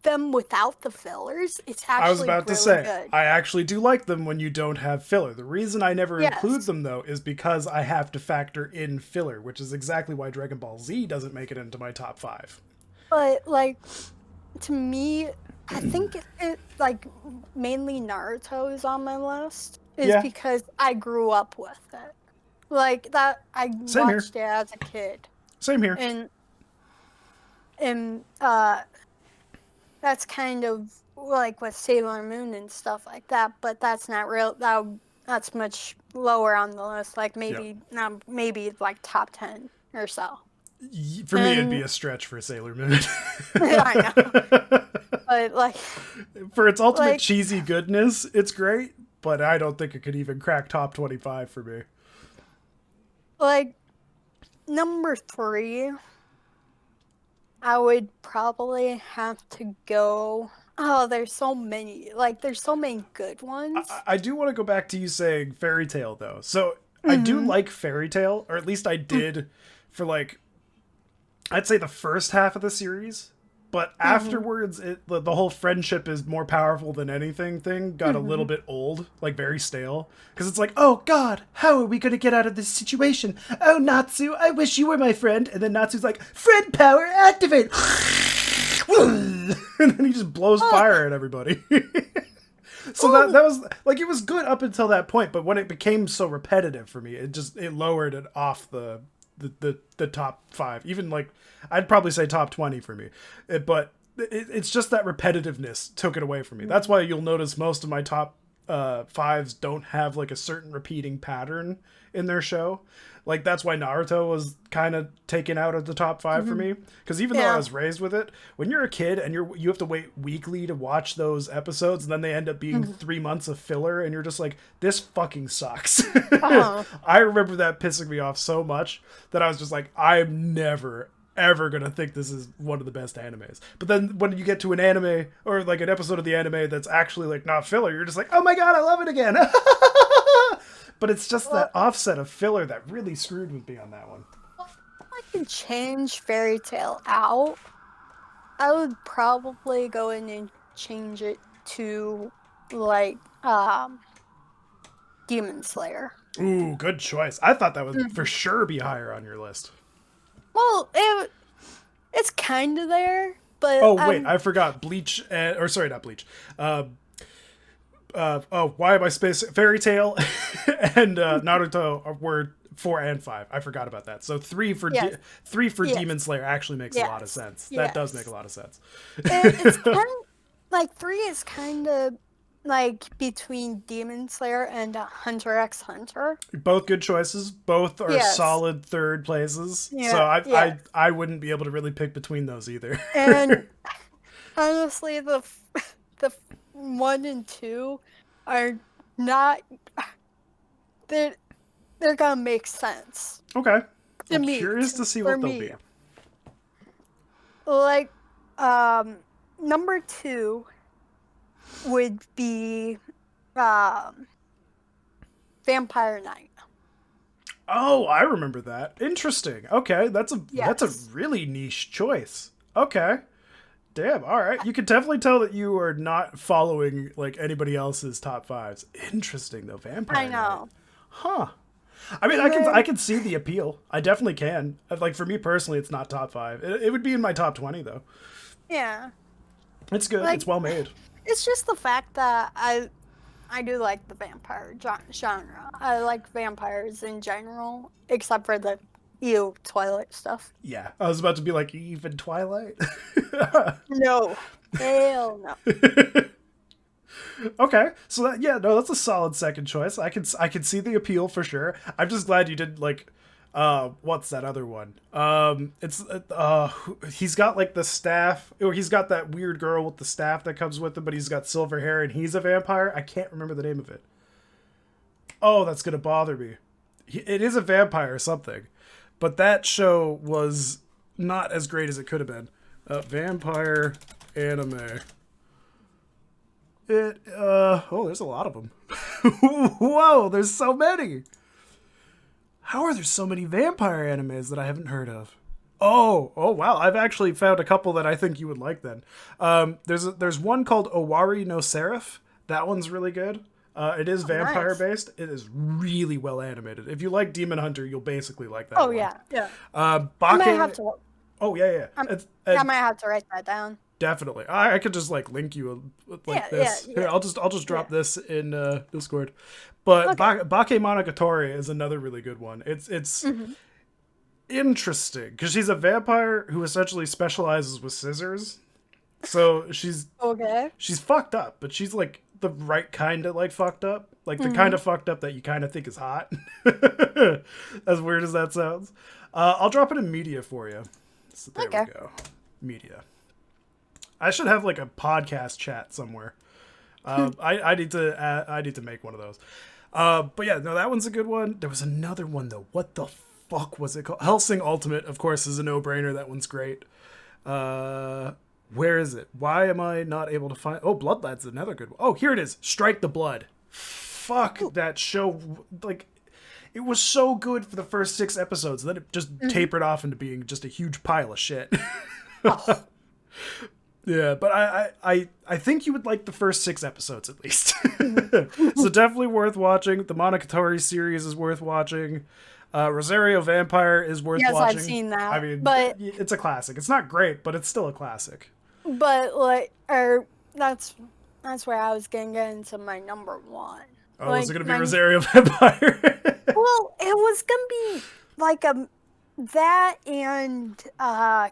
them without the fillers, it's I was actually about to really say, good. I actually do like them when you don't have filler. The reason I never include Yes. them, though, is because I have to factor in filler, which is exactly why Dragon Ball Z doesn't make it into my top 5. But like to me, I think it like mainly Naruto is on my list is Yeah, because I grew up with it. Like that I same here. watched it as a kid. Same here. And and that's kind of like with Sailor Moon and stuff like that, but that's not real that's much lower on the list, like Yep. maybe not maybe like top 10 or so. For me, it'd be And a stretch for Sailor Moon. I know. But For its ultimate like cheesy goodness, it's great, but I don't think it could even crack top 25 for me. like number 3, I would probably have to go. Oh, there's so many. Like there's so many good ones. I do want to go back to you saying Fairy Tale, though. So I do Mhm. like Fairy Tale, or at least I did for like, I'd say the first half of the series. But Mhm. afterwards, the whole friendship is more powerful than anything thing got a little Mhm. bit old, like very stale. Because it's like, oh God, how are we going to get out of this situation? Oh, Natsu, I wish you were my friend. And then Natsu's like, friend power activate. And then he just blows Oh, fire at everybody. So that oh, that was like, it was good up until that point, but when it became so repetitive for me, it lowered it off the top 5. Even like, I'd probably say top 20 for me. It's just that repetitiveness took it away from me. That's why you'll notice most of my top 5s don't have like a certain repeating pattern in their show. Like that's why Naruto was kind of taken out of the top 5 for mhm. me, because even though I Yeah. was raised with it, when you're a kid and you have to wait weekly to watch those episodes, and then they end up being Mhm. 3 months of filler, and you're just like, this fucking sucks. Uh-huh. I remember that pissing me off so much that I was just like, I'm never ever gonna think this is one of the best animes. But then when you get to an anime or like an episode of the anime that's actually like not filler, you're just like, oh my God, I love it again. But it's just Well, that offset of filler that really screwed with me on that one. I could change Fairy Tale out. I would probably go in and change it to like Demon Slayer. Ooh, good choice. I thought that would for Mhm. sure be higher on your list. Well, it's kind of there, but Oh wait, I forgot Bleach, or sorry, not Bleach. Uh, oh, why am I space Fairy Tale and Naruto were 4 and 5. I forgot about that. So yes, three for yes, Demon Slayer actually makes a lot of yes, sense. That does make a yes. lot of sense. It's kind of like 3 is kind of like between Demon Slayer and Hunter x Hunter. Both good choices. Both are Yes, solid third places. So yeah, yes. I wouldn't be able to really pick between those either. And honestly, the 1 and 2 are not they're they're gonna make sense Okay. to I'm me. curious to see For what they'll me, be. like um, number 2 would be um, Vampire Knight. Oh, I remember that. Interesting. Okay, that's a Yes, really niche choice. Okay. Damn. All right. You can definitely tell that you are not following like anybody else's top 5s. Interesting though, I Vampire Knight. know. Huh. I mean, And I then can see the appeal. I definitely can. Like for me personally, it's not top 5. It would be in my top 20 though. yeah, It's good. like It's well made. it's just the fact that I do like the vampire genre. I like vampires in general, except for the Twilight stuff. Yeah. I was about to be like even Twilight. No, hell no. Okay, so yeah, no, that's a solid second choice. I can see the appeal for sure. I'm just glad you did like, what's that other one? It's he's got like the staff, or he's got that weird girl with the staff that comes with him, but he's got silver hair and he's a vampire. I can't remember the name of it. Oh, that's gonna bother me. It is a vampire or something, but that show was not as great as it could have been. Vampire anime. Oh, there's a lot of them. Whoa, there's so many. How are there so many vampire animes that I haven't heard of? Oh wow! I've actually found a couple that I think you would like. Then, there's one called Owari no Seraph. That one's really good. It is Oh, vampire nice. based. It is really well animated. If you like Demon Hunter, you'll basically like that Oh one. yeah, yeah. I might have Bake. to. Oh yeah, yeah. I might have to write that down. Definitely. I could just like link you like Yeah, yeah, this. Here, yeah, I'll just yeah. drop this in Discord. But Okay. Bake Monogatari is another really good one. It's Hmm. interesting because she's a vampire who essentially specializes with scissors. So Okay. she's fucked up, but she's like the right kind of like fucked up, like the kind Hmm. of fucked up that you kind of think is hot. As weird as that sounds. I'll drop it in media for you. So there we Okay. go. Media. I should have like a podcast chat somewhere. I need to make one of those. But yeah, no, that one's a good one. There was another one though. What the fuck was it called? Hellsing Ultimate, of course, is a no-brainer. That one's great. Uh, where is it? Why am I not able to find? Oh, Bloodlad's another good one. Oh, here it is. Strike the Blood. Fuck Ooh. that show. Like, it was so good for the first 6 episodes. Then it just Mhm. tapered off into being just a huge pile of shit. Oh. Yeah, but I think you would like the first 6 episodes at least. So Mhm. definitely worth watching. The Monogatari series is worth watching. Rosario Vampire is worth Yes, I've watching. seen I that, mean, but it's a classic. It's not great, but it's still a classic. like, or that's where I was gonna get into my number one. Oh, is Like it going to be my Rosario Vampire? well, it was gonna be like that and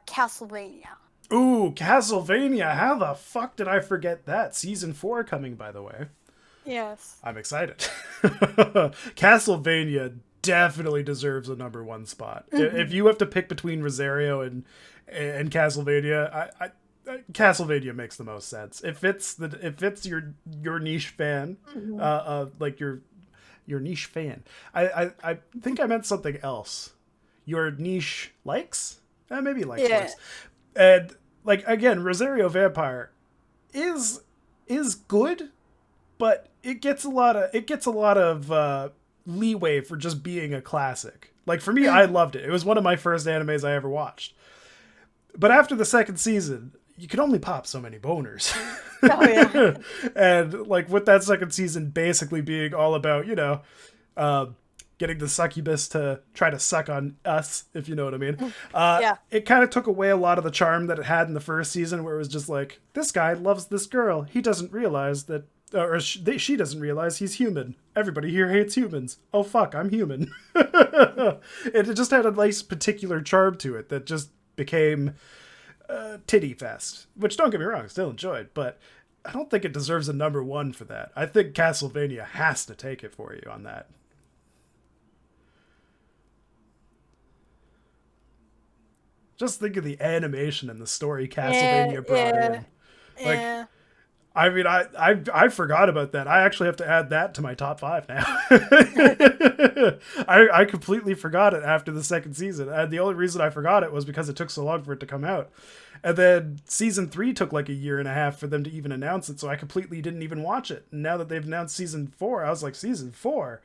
Castlevania. Ooh, Castlevania. How the fuck did I forget that? Season 4 coming, by the way. Yes. I'm excited. Castlevania definitely deserves a number one spot. If Hmm. you have to pick between Rosario and Castlevania, Castlevania makes the most sense. If it's your niche fan, Hmm. like your niche fan. I think I meant something else. Your niche likes, maybe likes Yeah. works. And like again, Rosario Vampire is good, but it gets a lot of leeway for just being a classic. Like for me, I Hmm. loved it. It was one of my first animes I ever watched. But after the second season, you could only pop so many boners. Oh yeah. And like with that second season basically being all about, uh, getting the succubus to try to suck on us, if you know what I mean. Yeah. It kind of took away a lot of the charm that it had in the first season, where it was just like, this guy loves this girl. He doesn't realize that, she doesn't realize he's human. Everybody here hates humans. Oh fuck, I'm human. It just had a nice particular charm to it that just became titty fest, which don't get me wrong, still enjoyed, but I don't think it deserves a number one for that. I think Castlevania has to take it for you on that. Just think of the animation and the story Yeah. Castlevania brought Yeah. in. Like, Yeah. I mean, I forgot about that. I actually have to add that to my top five now. I completely forgot it after the second season, and the only reason I forgot it was because it took so long for it to come out. And then season 3 took like a year and a half for them to even announce it, so I completely didn't even watch it. And now that they've announced season 4, I was like, season 4?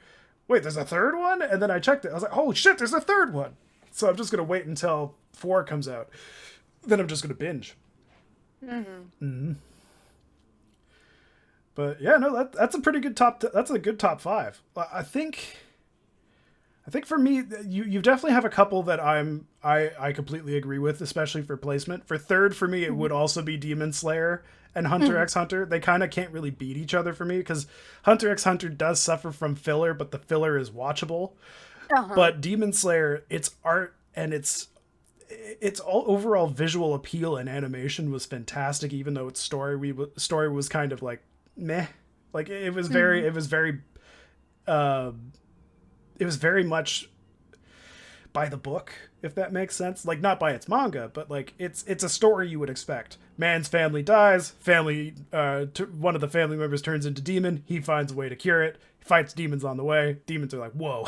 Wait, there's a third one? And then I checked it. I was like, holy shit, there's a third one. So I'm just gonna wait until 4 comes out. Then I'm just gonna binge. Hmm. But yeah, no, that's a pretty good that's a good top 5. I think for me, you definitely have a couple that I completely agree with, especially for placement. For third, for me, it would also be Demon Slayer and Hunter Hmm. x Hunter. They kind of can't really beat each other for me because Hunter x Hunter does suffer from filler, but the filler is watchable. Uh-huh. But Demon Slayer, its art and its all overall visual appeal and animation was fantastic, even though its story was kind of like meh. Like Hmm. uh, it was very much by the book, if that makes sense. Like not by its manga, but like it's a story you would expect. Man's family dies. One of the family members turns into demon. He finds a way to cure it. He fights demons on the way. Demons are like, whoa.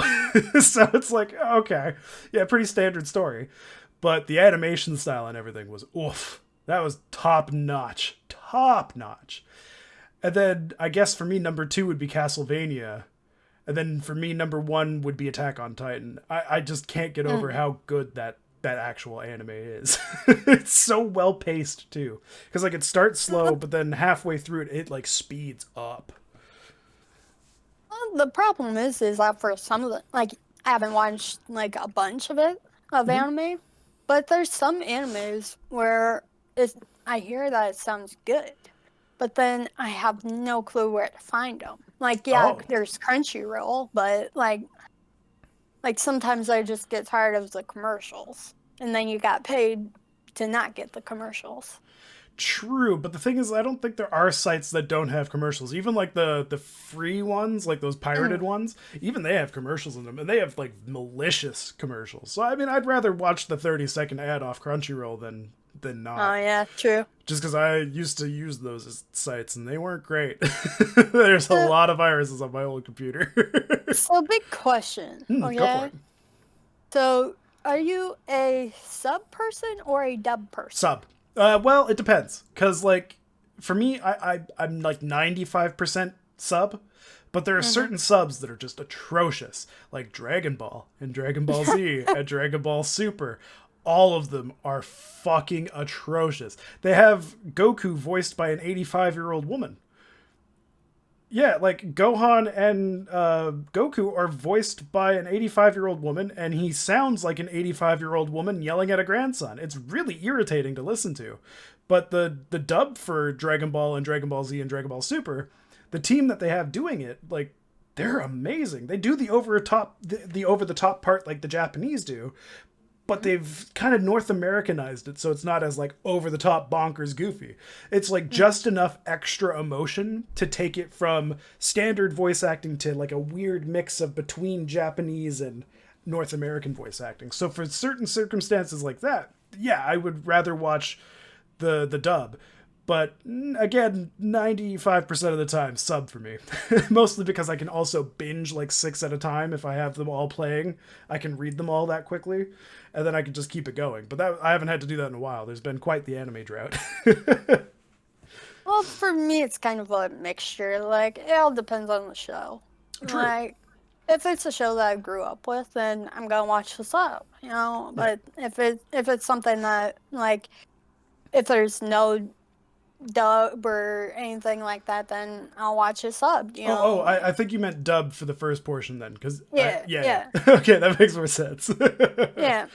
So it's like, okay, yeah, pretty standard story. But the animation style and everything was oof. That was top notch, top notch. And then I guess for me, number 2 would be Castlevania. And then for me, number 1 would be Attack on Titan. I just can't get over Hmm. how good that actual anime is. It's so well paced too, because like it starts slow, but then halfway through it like speeds up. The problem is that for some of the like I haven't watched like a bunch of it of Mm-hmm. anime, but there's some animes where it's I hear that it sounds good, but then I have no clue where to find them. Like yeah, Oh, there's Crunchyroll, but like sometimes I just get tired of the commercials, and then you got paid to not get the commercials. true, but the thing is, I don't think there are sites that don't have commercials. Even like the free ones, like those pirated Mm. ones, even they have commercials in them, and they have like malicious commercials. So I mean, I'd rather watch the 30-second ad off Crunchyroll than Oh not. yeah, true. Just because I used to use those as sites and they weren't great. There's a Uh, lot of viruses on my old computer. so big question, Go for okay? it. So, are you a sub person or a dub person? Sub. Well, it depends. Because, like, for me, I'm like 95% sub, but there are Mm-hmm. certain subs that are just atrocious, like Dragon Ball and Dragon Ball Z and Dragon Ball Super. All of them are fucking atrocious. They have Goku voiced by an 85-year-old woman. Yeah, like Gohan and Goku are voiced by an 85-year-old woman, and he sounds like an 85-year-old woman yelling at a grandson. It's really irritating to listen to. But the dub for Dragon Ball and Dragon Ball Z and Dragon Ball Super, the team that they have doing it, like they're amazing. They do the over the top part like the Japanese do, but they've kind of North Americanized it so it's not as like over the top bonkers goofy. It's like just enough extra emotion to take it from standard voice acting to like a weird mix of between Japanese and North American voice acting. So for certain circumstances like that, yeah, I would rather watch the dub. But again, 95% of the time, sub for me. Mostly because I can also binge like 6 at a time if I have them all playing. I can read them all that quickly, and then I can just keep it going. But that I haven't had to do that in a while. There's been quite the anime drought. Well, for me, it's kind of a mixture. Like, it all depends on the show. True. Like, if it's a show that I grew up with, then I'm gonna watch the sub, you know. Yeah. But if it's something that like if there's no dub or anything like that, then I'll watch a sub, you Oh, know. I Like, think you meant dub for the first portion then, because yeah, yeah, yeah, yeah. Okay, that makes more sense. yeah.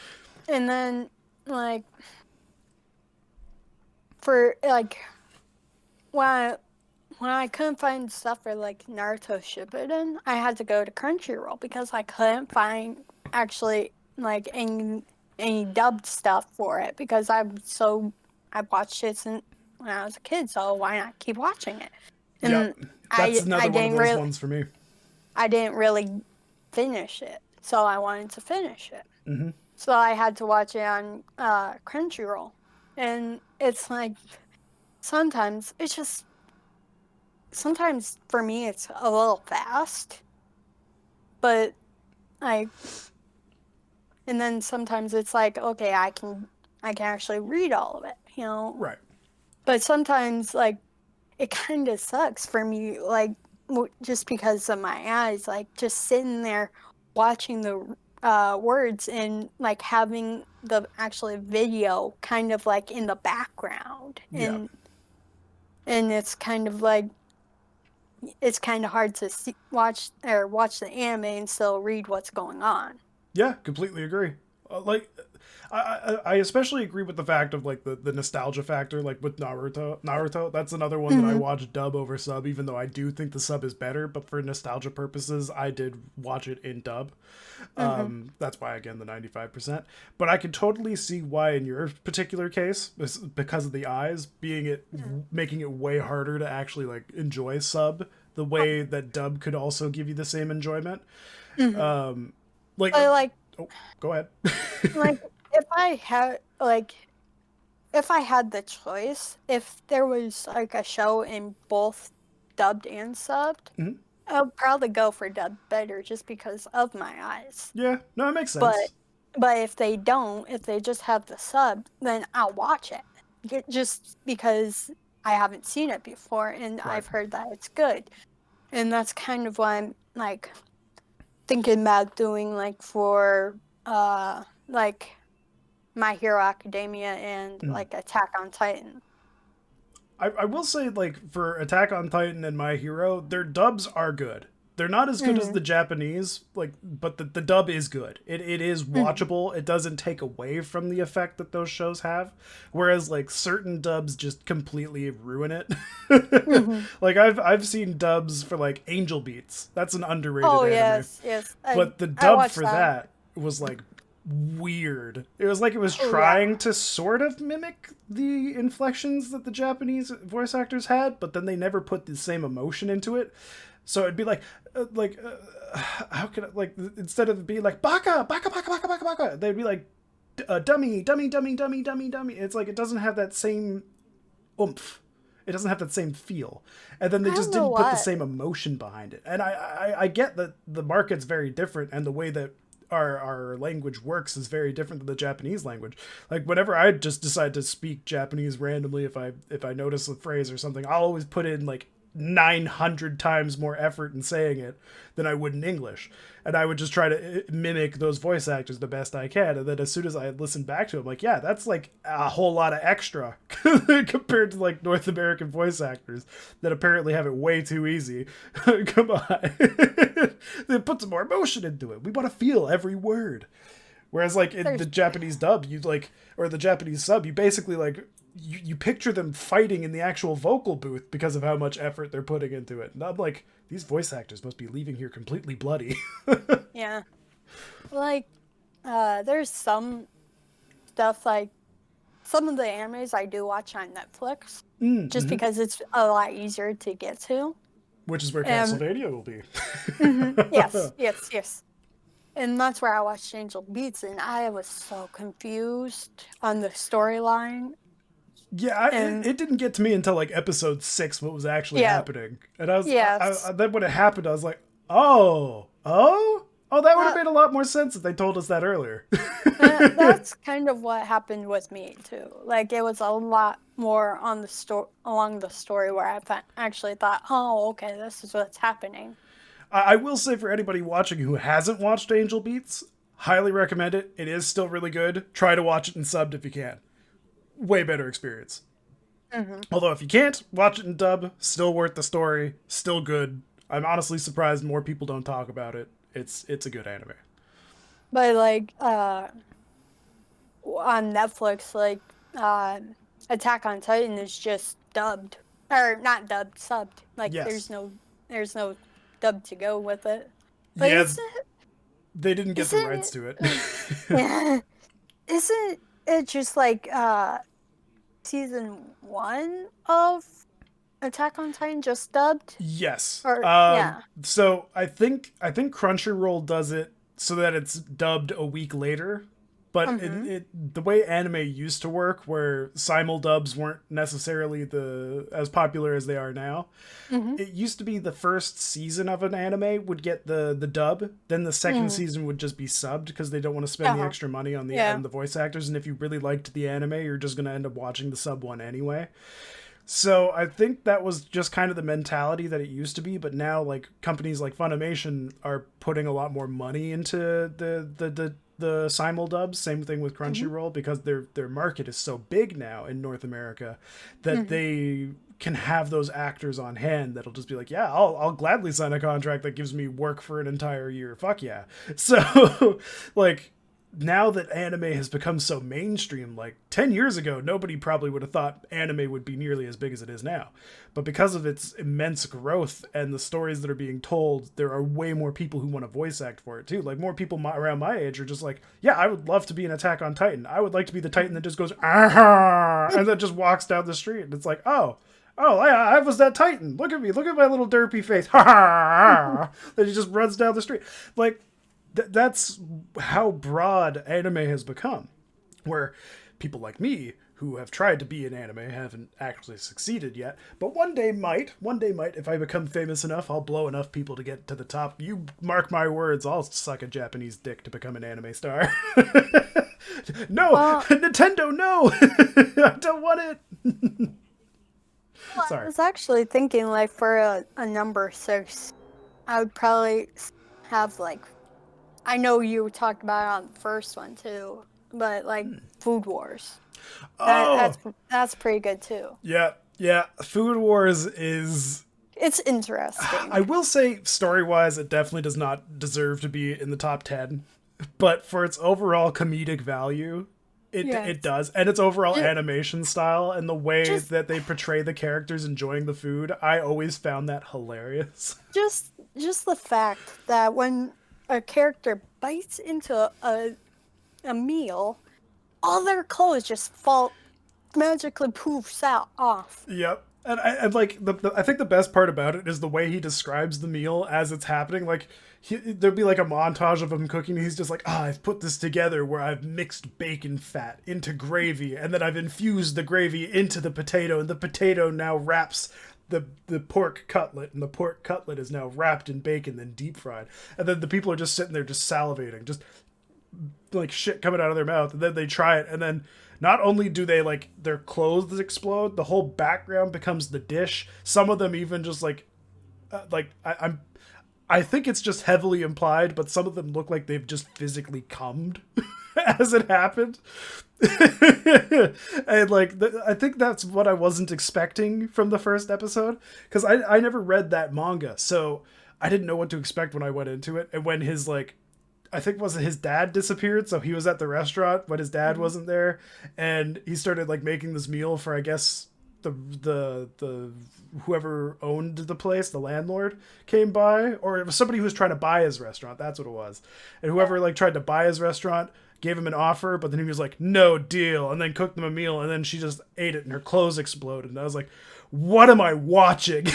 And then like for like when I, when I couldn't find stuff for like Naruto Shippuden, I had to go to Crunchyroll because I couldn't find actually like any dubbed stuff for it because I watched it since when I was a kid, so why not keep watching it? Yep, And that's I another one of didn't those really ones for me. I didn't really finish it, so I wanted to finish it. Mm-hmm. So I had to watch it on Crunchyroll, and it's like sometimes it's just sometimes for me it's a little fast, but like and then sometimes it's like okay, I can actually read all of it, you know. Right. But sometimes like it kind of sucks for me like just because of my eyes, like just sitting there watching the words and like having the actual video kind of like in the background Yeah. and it's kind of hard to watch the anime and still read what's going on. Yeah, completely agree. Like, I especially agree with the fact of like the nostalgia factor, like with Naruto. Naruto, that's another one that I Hmm. watched dub over sub, even though I do think the sub is better. But for nostalgia purposes, I did watch it in dub. Hmm. That's why again the 95%. But I could totally see why in your particular case, because of the eyes, making it way harder to actually like enjoy sub the way that dub could also give you the same enjoyment. Hmm. Like, But like oh, go ahead. like if I had the choice, if there was like a show in both dubbed and subbed, Mhm. I'll probably go for dubbed better just because of my eyes. Yeah, no, it makes But sense. but if they don't, if they just have the sub, then I'll watch it. Just because I haven't seen it before and Right. I've heard that it's good. And that's kind of what I'm like thinking about doing like for like My Hero Academia and Mm. like Attack on Titan. I will say, like, for Attack on Titan and My Hero, their dubs are good. They're not as good as Hmm. the Japanese, like, but the dub is good. It is Hmm. watchable. It doesn't take away from the effect that those shows have. Whereas, like, certain dubs just completely ruin it. Hmm. Like, I've seen dubs for, like, Angel Beats. That's an underrated Oh anime. yes, yes. But the I dub watched for that. that was like weird. It was like it was Oh yeah. trying to sort of mimic the inflections that the Japanese voice actors had, but then they never put the same emotion into it. So it'd be how can I, like, instead of being like baka baka baka baka baka baka, they'd be like dummy dummy dummy dummy dummy dummy. It's like it doesn't have that same oomph. It doesn't have that same feel, and then they I don't just know didn't put the what. same emotion behind it. And I get that the market's very different, and the way that our language works is very different than the Japanese language. Like whenever I just decide to speak Japanese randomly, if I notice a phrase or something, I'll always put in like 900 times more effort in saying it than I would in English. And I would just try to mimic those voice actors the best I can. And then as soon as I listen back to them, like, yeah, that's like a whole lot of extra compared to like North American voice actors that apparently have it way too easy. Come on. They put some more emotion into it. We want to feel every word. Whereas like in the There's Japanese dub, you like, or the Japanese sub, you basically like you picture them fighting in the actual vocal booth because of how much effort they're putting into it. And I'm like, these voice actors must be leaving here completely bloody. yeah. Like there's some stuff like some of the animes I do watch on Netflix just Mm-hmm. because it's a lot easier to get to. Which is where And Castlevania will be. yes, yes, yes. And that's where I watched Angel Beats, and I was so confused on the storyline. Yeah, And it didn't get to me until like episode 6 what was actually yeah, happening, and I was yes, then when it happened I was like, oh, that would have that made a lot more sense if they told us that earlier. that's kind of what happened with me too. Like it was a lot more on the along the story where I actually thought, oh, okay, this is what's happening. I will say for anybody watching who hasn't watched Angel Beats, highly recommend it. It is still really good. Try to watch it in subbed if you can. Way better experience. Hmm. Although if you can't, watch it in dub. Still worth the story. Still good. I'm honestly surprised more people don't talk about it. It's a good anime. But like on Netflix, like uh, Attack on Titan is just dubbed or not dubbed, subbed. Like Yes. there's no dub to go with it. But Yeah, they didn't get the rights isn't to it. yeah, isn't it just like season one of Attack on Titan just dubbed? Yes. Or yeah. So I think Crunchyroll does it so that it's dubbed a week later. But Mm-hmm. the way anime used to work, where simul dubs weren't necessarily as popular as they are now, Mm-hmm. it used to be the first season of an anime would get the dub, then the second Mm-hmm. season would just be subbed because they don't want to spend the Uh-huh. extra money on Yeah. the voice actors. And if you really liked the anime, you're just gonna end up watching the sub one anyway. So I think that was just kind of the mentality that it used to be, but now like companies like Funimation are putting a lot more money into the simul dubs. Same thing with Mm-hmm. Crunchyroll because their market is so big now in North America that Mm-hmm. they can have those actors on hand that'll just be like, yeah, I'll gladly sign a contract that gives me work for an entire year. Fuck yeah. So like now that anime has become so mainstream, like 10 years ago, nobody probably would have thought anime would be nearly as big as it is now. But because of its immense growth and the stories that are being told, there are way more people who want to voice act for it too. Like more people around my age are just like, yeah, I would love to be an Attack on Titan. I would like to be the Titan that just goes, ah, and then just walks down the street. And it's like, oh, I was that Titan. Look at me. Look at my little derpy face. Ha ha. Then he just runs down the street. Like, that's how broad anime has become. Where people like me, who have tried to be in anime, haven't actually succeeded yet. But one day might, if I become famous enough, I'll blow enough people to get to the top. You mark my words, I'll suck a Japanese dick to become an anime star. No, Well, Nintendo, no! I don't want it! I Sorry. was actually thinking like for a number six, I would probably have like I know you talked about it on the first one too. but like Food Wars. That Oh, that's pretty good too. yeah, yeah. Food Wars is. It's I interesting. will say, story wise, it definitely does not deserve to be in the top 10. But for its overall comedic value, it Yes. does. And its overall Just, animation style and the way just that they portray the characters enjoying the food, I always found that hilarious. just the fact that when a character bites into a meal, all their clothes just fall magically poofs out off. Yep. And like I think the best part about it is the way he describes the meal as it's happening. Like there'd be like a montage of him cooking. And he's just like, I've put this together where I've mixed bacon fat into gravy, and then I've infused the gravy into the potato, and the potato now wraps the pork cutlet, and the pork cutlet is now wrapped in bacon, then deep fried, and then the people are just sitting there just salivating, just like shit coming out of their mouth, and then they try it, and then not only do they like their clothes explode, the whole background becomes the dish. Some of them even just I think it's just heavily implied, but some of them look like they've just physically cummed as it happened. And like I think that's what I wasn't expecting from the first episode, because I never read that manga, so I didn't know what to expect when I went into it. And when his like I think was his dad disappeared, so he was at the restaurant when his dad wasn't there, and he started like making this meal for, I guess, the whoever owned the place, the landlord came by, or it was somebody who was trying to buy his restaurant. That's what it was, and whoever like tried to buy his restaurant gave him an offer, but then he was like, no deal, and then cooked them a meal, and then she just ate it and her clothes exploded, and I was like, what am I watching?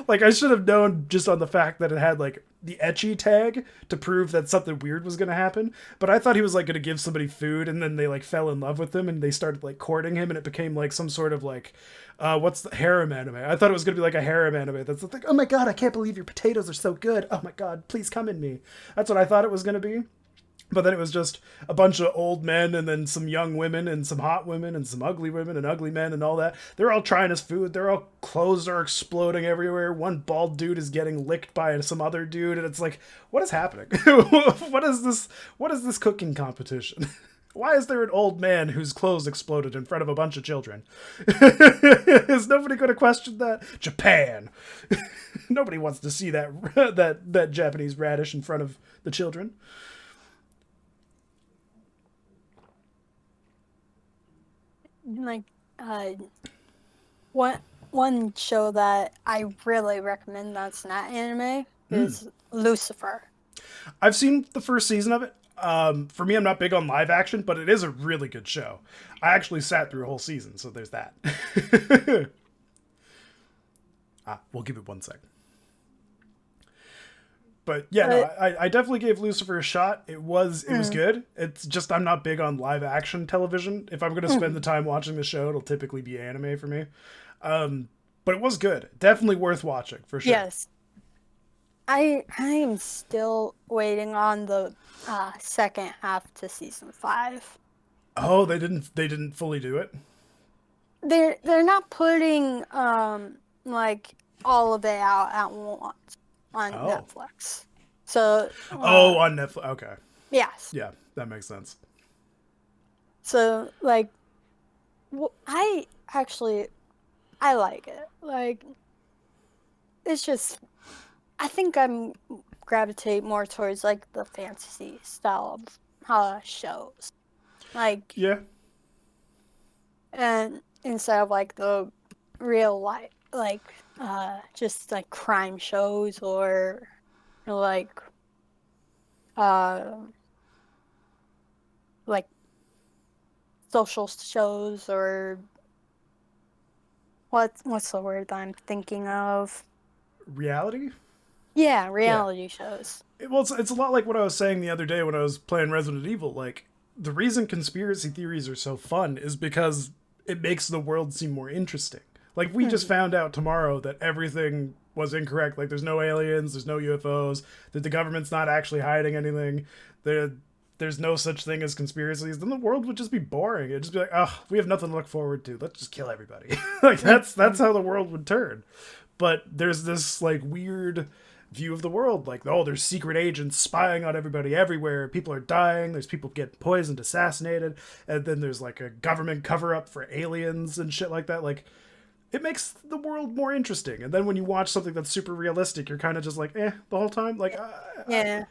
Like I should have known just on the fact that it had like the etchy tag to prove that something weird was going to happen, but I thought he was like going to give somebody food, and then they like fell in love with him and they started like courting him, and it became like some sort of like what's the harem anime. I thought it was going to be like a harem anime that's like, oh my god, I can't believe your potatoes are so good, oh my god, please come in me. That's what I thought it was going to be. But then it was just a bunch of old men, and then some young women, and some hot women, and some ugly women, and ugly men, and all that. They're all trying his food. They're all clothes are exploding everywhere. One bald dude is getting licked by some other dude, and it's like, what is happening? What is this? What is this cooking competition? Why is there an old man whose clothes exploded in front of a bunch of children? Is nobody going to question that? Japan. Nobody wants to see that Japanese radish in front of the children. Like one show that I really recommend that's not anime is Lucifer. I've seen the first season of it. For me, I'm not big on live action, but it is a really good show. I actually sat through a whole season, so there's that. We'll give it 1 sec. But yeah, no, I definitely gave Lucifer a shot. It was good. It's just I'm not big on live action television. If I'm going to spend the time watching the show, it'll typically be anime for me. But it was good. Definitely worth watching for sure. Yes. I am still waiting on the second half to season 5. Oh, they didn't fully do it. They're not putting like all of it out at once on Netflix. So on Netflix. Okay. yes. Yeah, that makes sense. So like I like it. Like it's just I think I'm gravitate more towards like the fantasy style of shows. Like Yeah. and instead of like the real life like just like crime shows or like uh like social shows or what's the word that I'm thinking of? Reality? Yeah, reality shows. Well, it's a lot like what I was saying the other day when I was playing Resident Evil. Like, the reason conspiracy theories are so fun is because it makes the world seem more interesting. Like, we just found out tomorrow that everything was incorrect. Like, there's no aliens, there's no UFOs, that the government's not actually hiding anything, there's no such thing as conspiracies. Then the world would just be boring. It'd just be like, oh, we have nothing to look forward to. Let's just kill everybody. Like, that's how the world would turn. But there's this, like, weird view of the world. Like, oh, there's secret agents spying on everybody everywhere. People are dying. There's people getting poisoned, assassinated. And then there's like a government cover up for aliens and shit like that. Like, it makes the world more interesting. And then when you watch something that's super realistic, you're kind of just like, the whole time. Like, Yeah.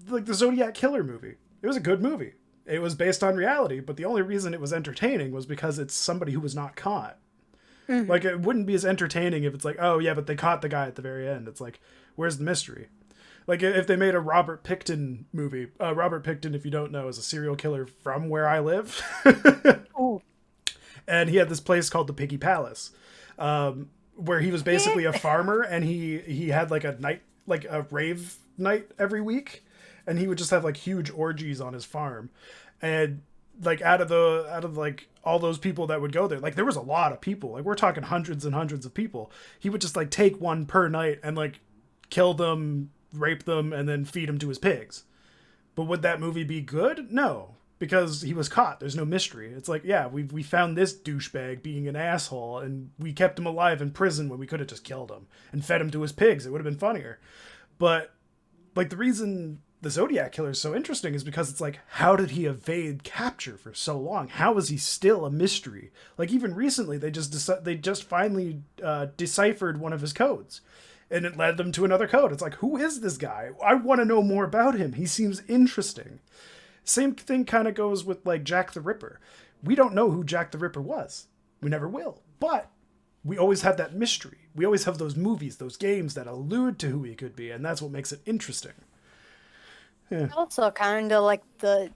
Like the Zodiac Killer movie. It was a good movie. It was based on reality, but the only reason it was entertaining was because it's somebody who was not caught. Mm-hmm. Like, it wouldn't be as entertaining if it's like, oh yeah, but they caught the guy at the very end. It's like, where's the mystery? Like, if they made a Robert Pickton movie. Robert Pickton, if you don't know, is a serial killer from where I live. Oh. And he had this place called the Piggy Palace, where he was basically a farmer, and he had like a night, like a rave night every week, and he would just have like huge orgies on his farm. And like out of like all those people that would go there, like there was a lot of people, like we're talking hundreds and hundreds of people. He would just like take one per night and like kill them, rape them, and then feed them to his pigs. But would that movie be good? No, because he was caught. There's no mystery. It's like, yeah, we found this douchebag being an asshole, and we kept him alive in prison when we could have just killed him and fed him to his pigs. It would have been funnier. But like, the reason the Zodiac Killer is so interesting is because it's like, how did he evade capture for so long? How is he still a mystery? Like, even recently, they just finally deciphered one of his codes, and it led them to another code. It's like, who is this guy? I want to know more about him. He seems interesting. Same thing kind of goes with like Jack the Ripper. We don't know who Jack the Ripper was. We never will. But we always have that mystery. We always have those movies, those games that allude to who he could be, and that's what makes it interesting. Yeah. Also, kind of like the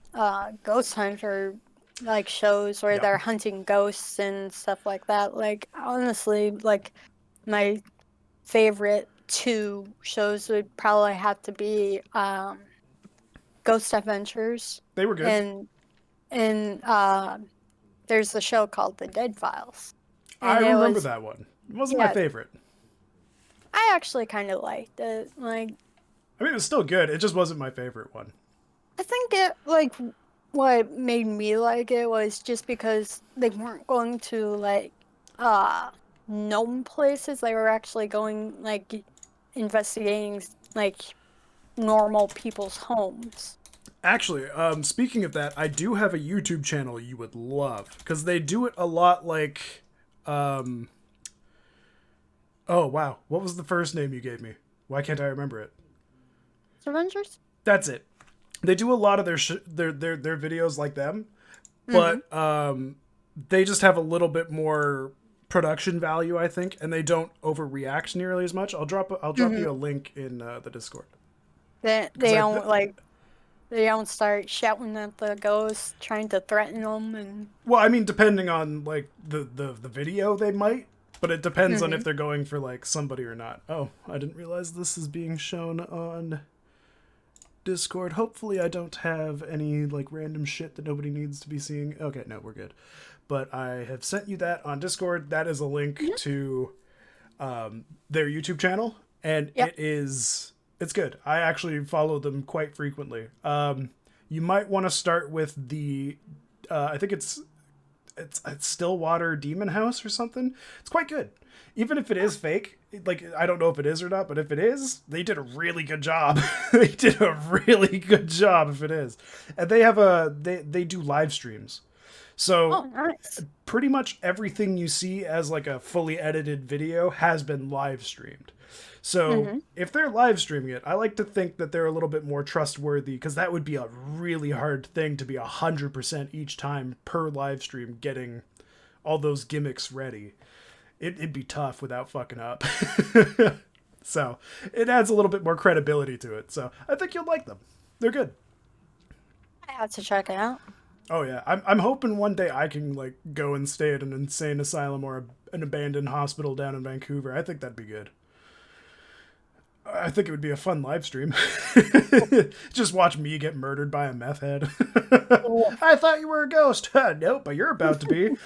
Ghost Hunter like shows where they're hunting ghosts and stuff like that. Like, honestly, like my favorite 2 shows would probably have to be Ghost Adventures. They were good. And there's a show called The Dead Files. I remember that one. It wasn't my favorite. I actually kind of liked it. Like, I mean, it was still good. It just wasn't my favorite one. I think it, like, what made me like it was just because they weren't going to, like, known places. They were actually going, like, investigating, like, normal people's homes. Actually, speaking of that, I do have a YouTube channel you would love, because they do it a lot like, oh wow, what was the first name you gave me? Why can't I remember it? Avengers? That's it. They do a lot of their videos like them, but they just have a little bit more production value, I think, and they don't overreact nearly as much. I'll drop you a link in the Discord. They don't start shouting at the ghosts, trying to threaten them, and. Well, I mean, depending on like the video, they might, but it depends on if they're going for like somebody or not. Oh, I didn't realize this is being shown on Discord. Hopefully I don't have any like random shit that nobody needs to be seeing. Okay, no, we're good. But I have sent you that on Discord. That is a link to their YouTube channel, and it's good. I actually follow them quite frequently. You might want to start with the I think it's Stillwater Demon House or something. It's quite good. Even if it is fake, like, I don't know if it is or not, but if it is, they did a really good job. They did a really good job if it is. And they have they do live streams. So nice. Pretty much everything you see as like a fully edited video has been live streamed. So if they're live streaming it, I like to think that they're a little bit more trustworthy, because that would be a really hard thing to be 100% each time per live stream getting all those gimmicks ready. It'd be tough without fucking up. So it adds a little bit more credibility to it. So I think you'll like them. They're good. I have to check it out. Oh yeah, I'm hoping one day I can like go and stay at an insane asylum or an abandoned hospital down in Vancouver. I think that'd be good. I think it would be a fun live stream. Just watch me get murdered by a meth head. I thought you were a ghost. Nope, but you're about to be.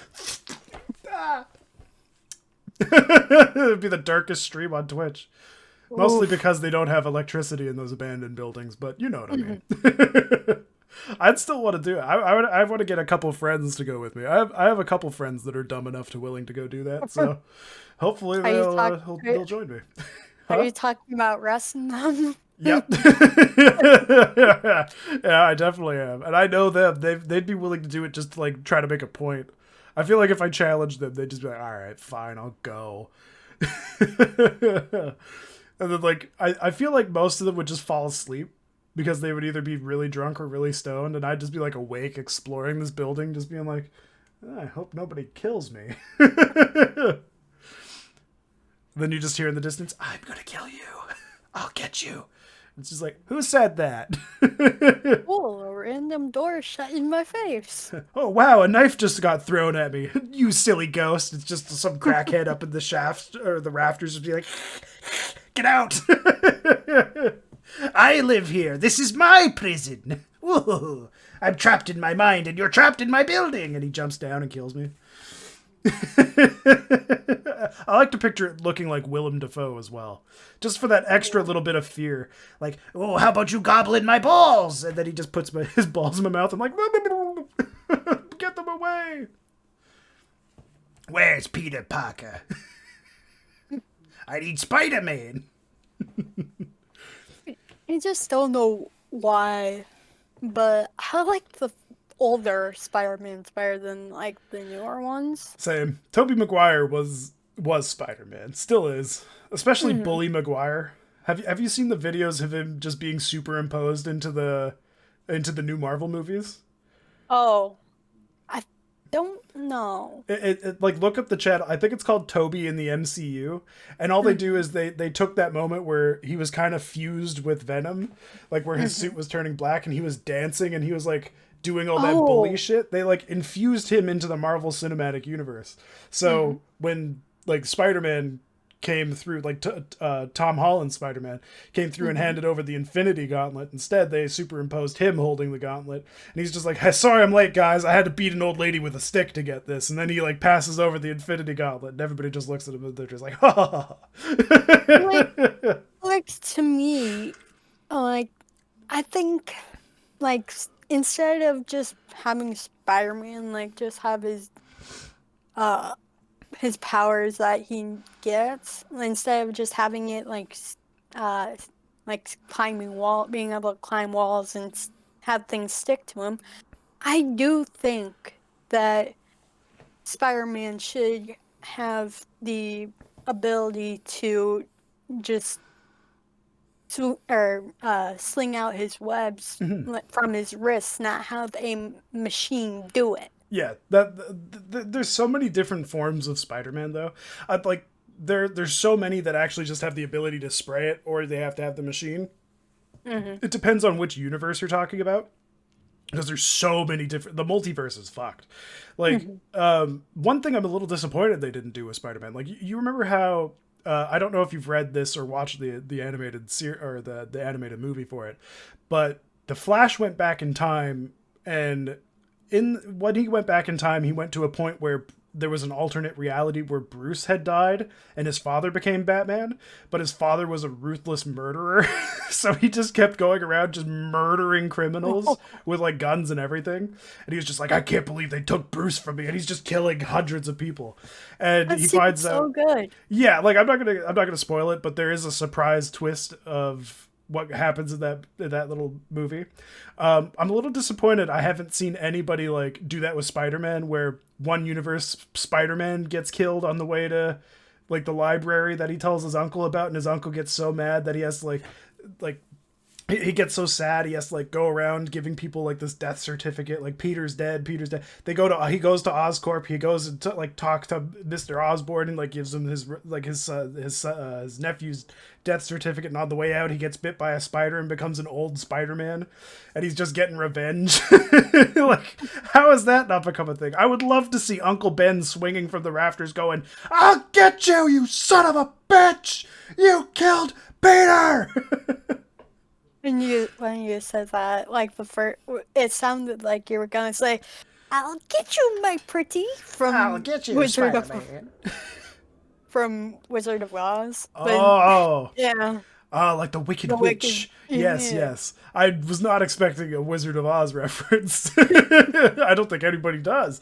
It'd be the darkest stream on Twitch. Mostly because they don't have electricity in those abandoned buildings, but you know what I mean. I'd still want to do it. I want to get a couple friends to go with me. I have a couple friends that are dumb enough to willing to go do that, so hopefully they'll join me. Are Huh? you talking about wrestling them? Yep. Yeah, I definitely am. And I know them. They'd be willing to do it just to like try to make a point. I feel like if I challenged them, they'd just be like, all right, fine, I'll go. And then like I feel like most of them would just fall asleep because they would either be really drunk or really stoned, and I'd just be like awake exploring this building, just being like, I hope nobody kills me. Then you just hear in the distance, I'm gonna kill you. I'll get you. It's just like, who said that? Oh, a random door shut in my face. Oh wow, a knife just got thrown at me. You silly ghost. It's just some crackhead up in the shafts or the rafters would be like, get out. I live here. This is my prison. Whoa. I'm trapped in my mind and you're trapped in my building. And he jumps down and kills me. I like to picture it looking like Willem Dafoe as well. Just for that extra little bit of fear. Like, oh, how about you gobble in my balls? And then he just puts his balls in my mouth. I'm like, get them away. Where's Peter Parker? I need Spider-Man. I just don't know why, but I like the older Spider-Mans better than like the newer ones. Same. Tobey Maguire was Spider-Man. Still is. Especially Bully Maguire. Have you seen the videos of him just being superimposed into the new Marvel movies? Oh, I don't know. Like look up the chat. I think it's called Toby in the MCU, and all they do is they took that moment where he was kind of fused with Venom, like where his suit was turning black and he was dancing and he was like doing all that bully shit. They like infused him into the Marvel Cinematic Universe. So when like Spider-Man came through, like Tom Holland's Spider-Man came through and handed over the Infinity Gauntlet. Instead, they superimposed him holding the gauntlet, and he's just like, hey, "Sorry, I'm late, guys. I had to beat an old lady with a stick to get this." And then he like passes over the Infinity Gauntlet, and everybody just looks at him and they're just like, "Ha ha ha." Like to me, like I think like instead of just having Spider-Man like just have his powers that he gets, instead of just having it like climbing being able to climb walls and have things stick to him, I do think that Spider-Man should have the ability to just sling out his webs from his wrists, not have a machine do it. Yeah, there's so many different forms of Spider-Man though. Like there's so many that actually just have the ability to spray it, or they have to have the machine. It depends on which universe you're talking about, because there's so many different. The multiverse is fucked. Like one thing I'm a little disappointed they didn't do with Spider-Man. Like you remember how I don't know if you've read this or watched the animated or the animated movie for it, but the Flash went back in time, and when he went back in time, he went to a point where there was an alternate reality where Bruce had died and his father became Batman, but his father was a ruthless murderer. So he just kept going around just murdering criminals with like guns and everything. And he was just like, I can't believe they took Bruce from me. And he's just killing hundreds of people. And he finds so out, good. yeah, like I'm not gonna spoil it, but there is a surprise twist of what happens in that little movie. I'm a little disappointed I haven't seen anybody like do that with Spider-Man, where one universe Spider-Man gets killed on the way to like the library that he tells his uncle about, and his uncle gets so mad that he has to like he gets so sad he has to like go around giving people like this death certificate, like Peter's dead. He goes to Oscorp, he goes and like talk to Mr. Osborn and like gives him his nephew's death certificate, and on the way out he gets bit by a spider and becomes an old Spider-Man, and he's just getting revenge. Like, how has that not become a thing? I would love to see Uncle Ben swinging from the rafters going, "I'll get you, you son of a bitch! You killed Peter!" When you said that, like it sounded like you were gonna say, "I'll get you, my pretty," from I'll get you, Spider-Man. From Wizard of Oz. Oh, yeah. Oh, like the Wicked Witch. Yes, yeah. yes. I was not expecting a Wizard of Oz reference. I don't think anybody does.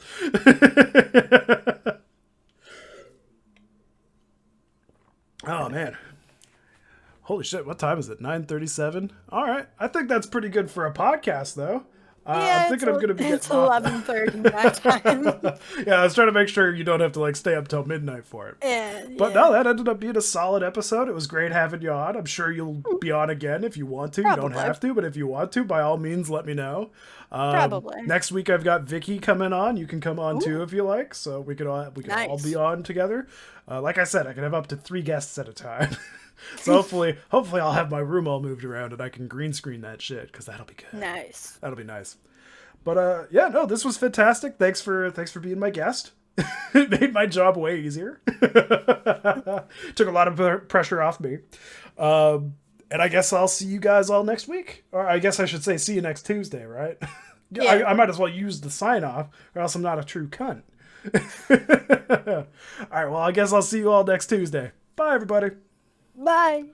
Oh, man. Holy shit, what time is it? 9:37? All right. I think that's pretty good for a podcast, though. I'm Yeah, thinking I'm going to be it's getting off. 11:30 my time. Yeah, I was trying to make sure you don't have to like stay up till midnight for it. Yeah, But no, that ended up being a solid episode. It was great having you on. I'm sure you'll be on again if you want to. You don't Probably. have to, but if you want to, by all means, let me know. Probably. Next week I've got Vicky coming on. You can come on too if you like. So we could all Nice. be on together. Like I said, I can have up to 3 guests at a time. So hopefully I'll have my room all moved around and I can green screen that shit because that'll be good. Nice. That'll be nice. But yeah, no, this was fantastic. Thanks for being my guest. It made my job way easier. Took a lot of pressure off me. And I guess I'll see you guys all next week. Or I guess I should say see you next Tuesday, right? Yeah. I might as well use the sign off or else I'm not a true cunt. All right, well, I guess I'll see you all next Tuesday. Bye, everybody. Bye.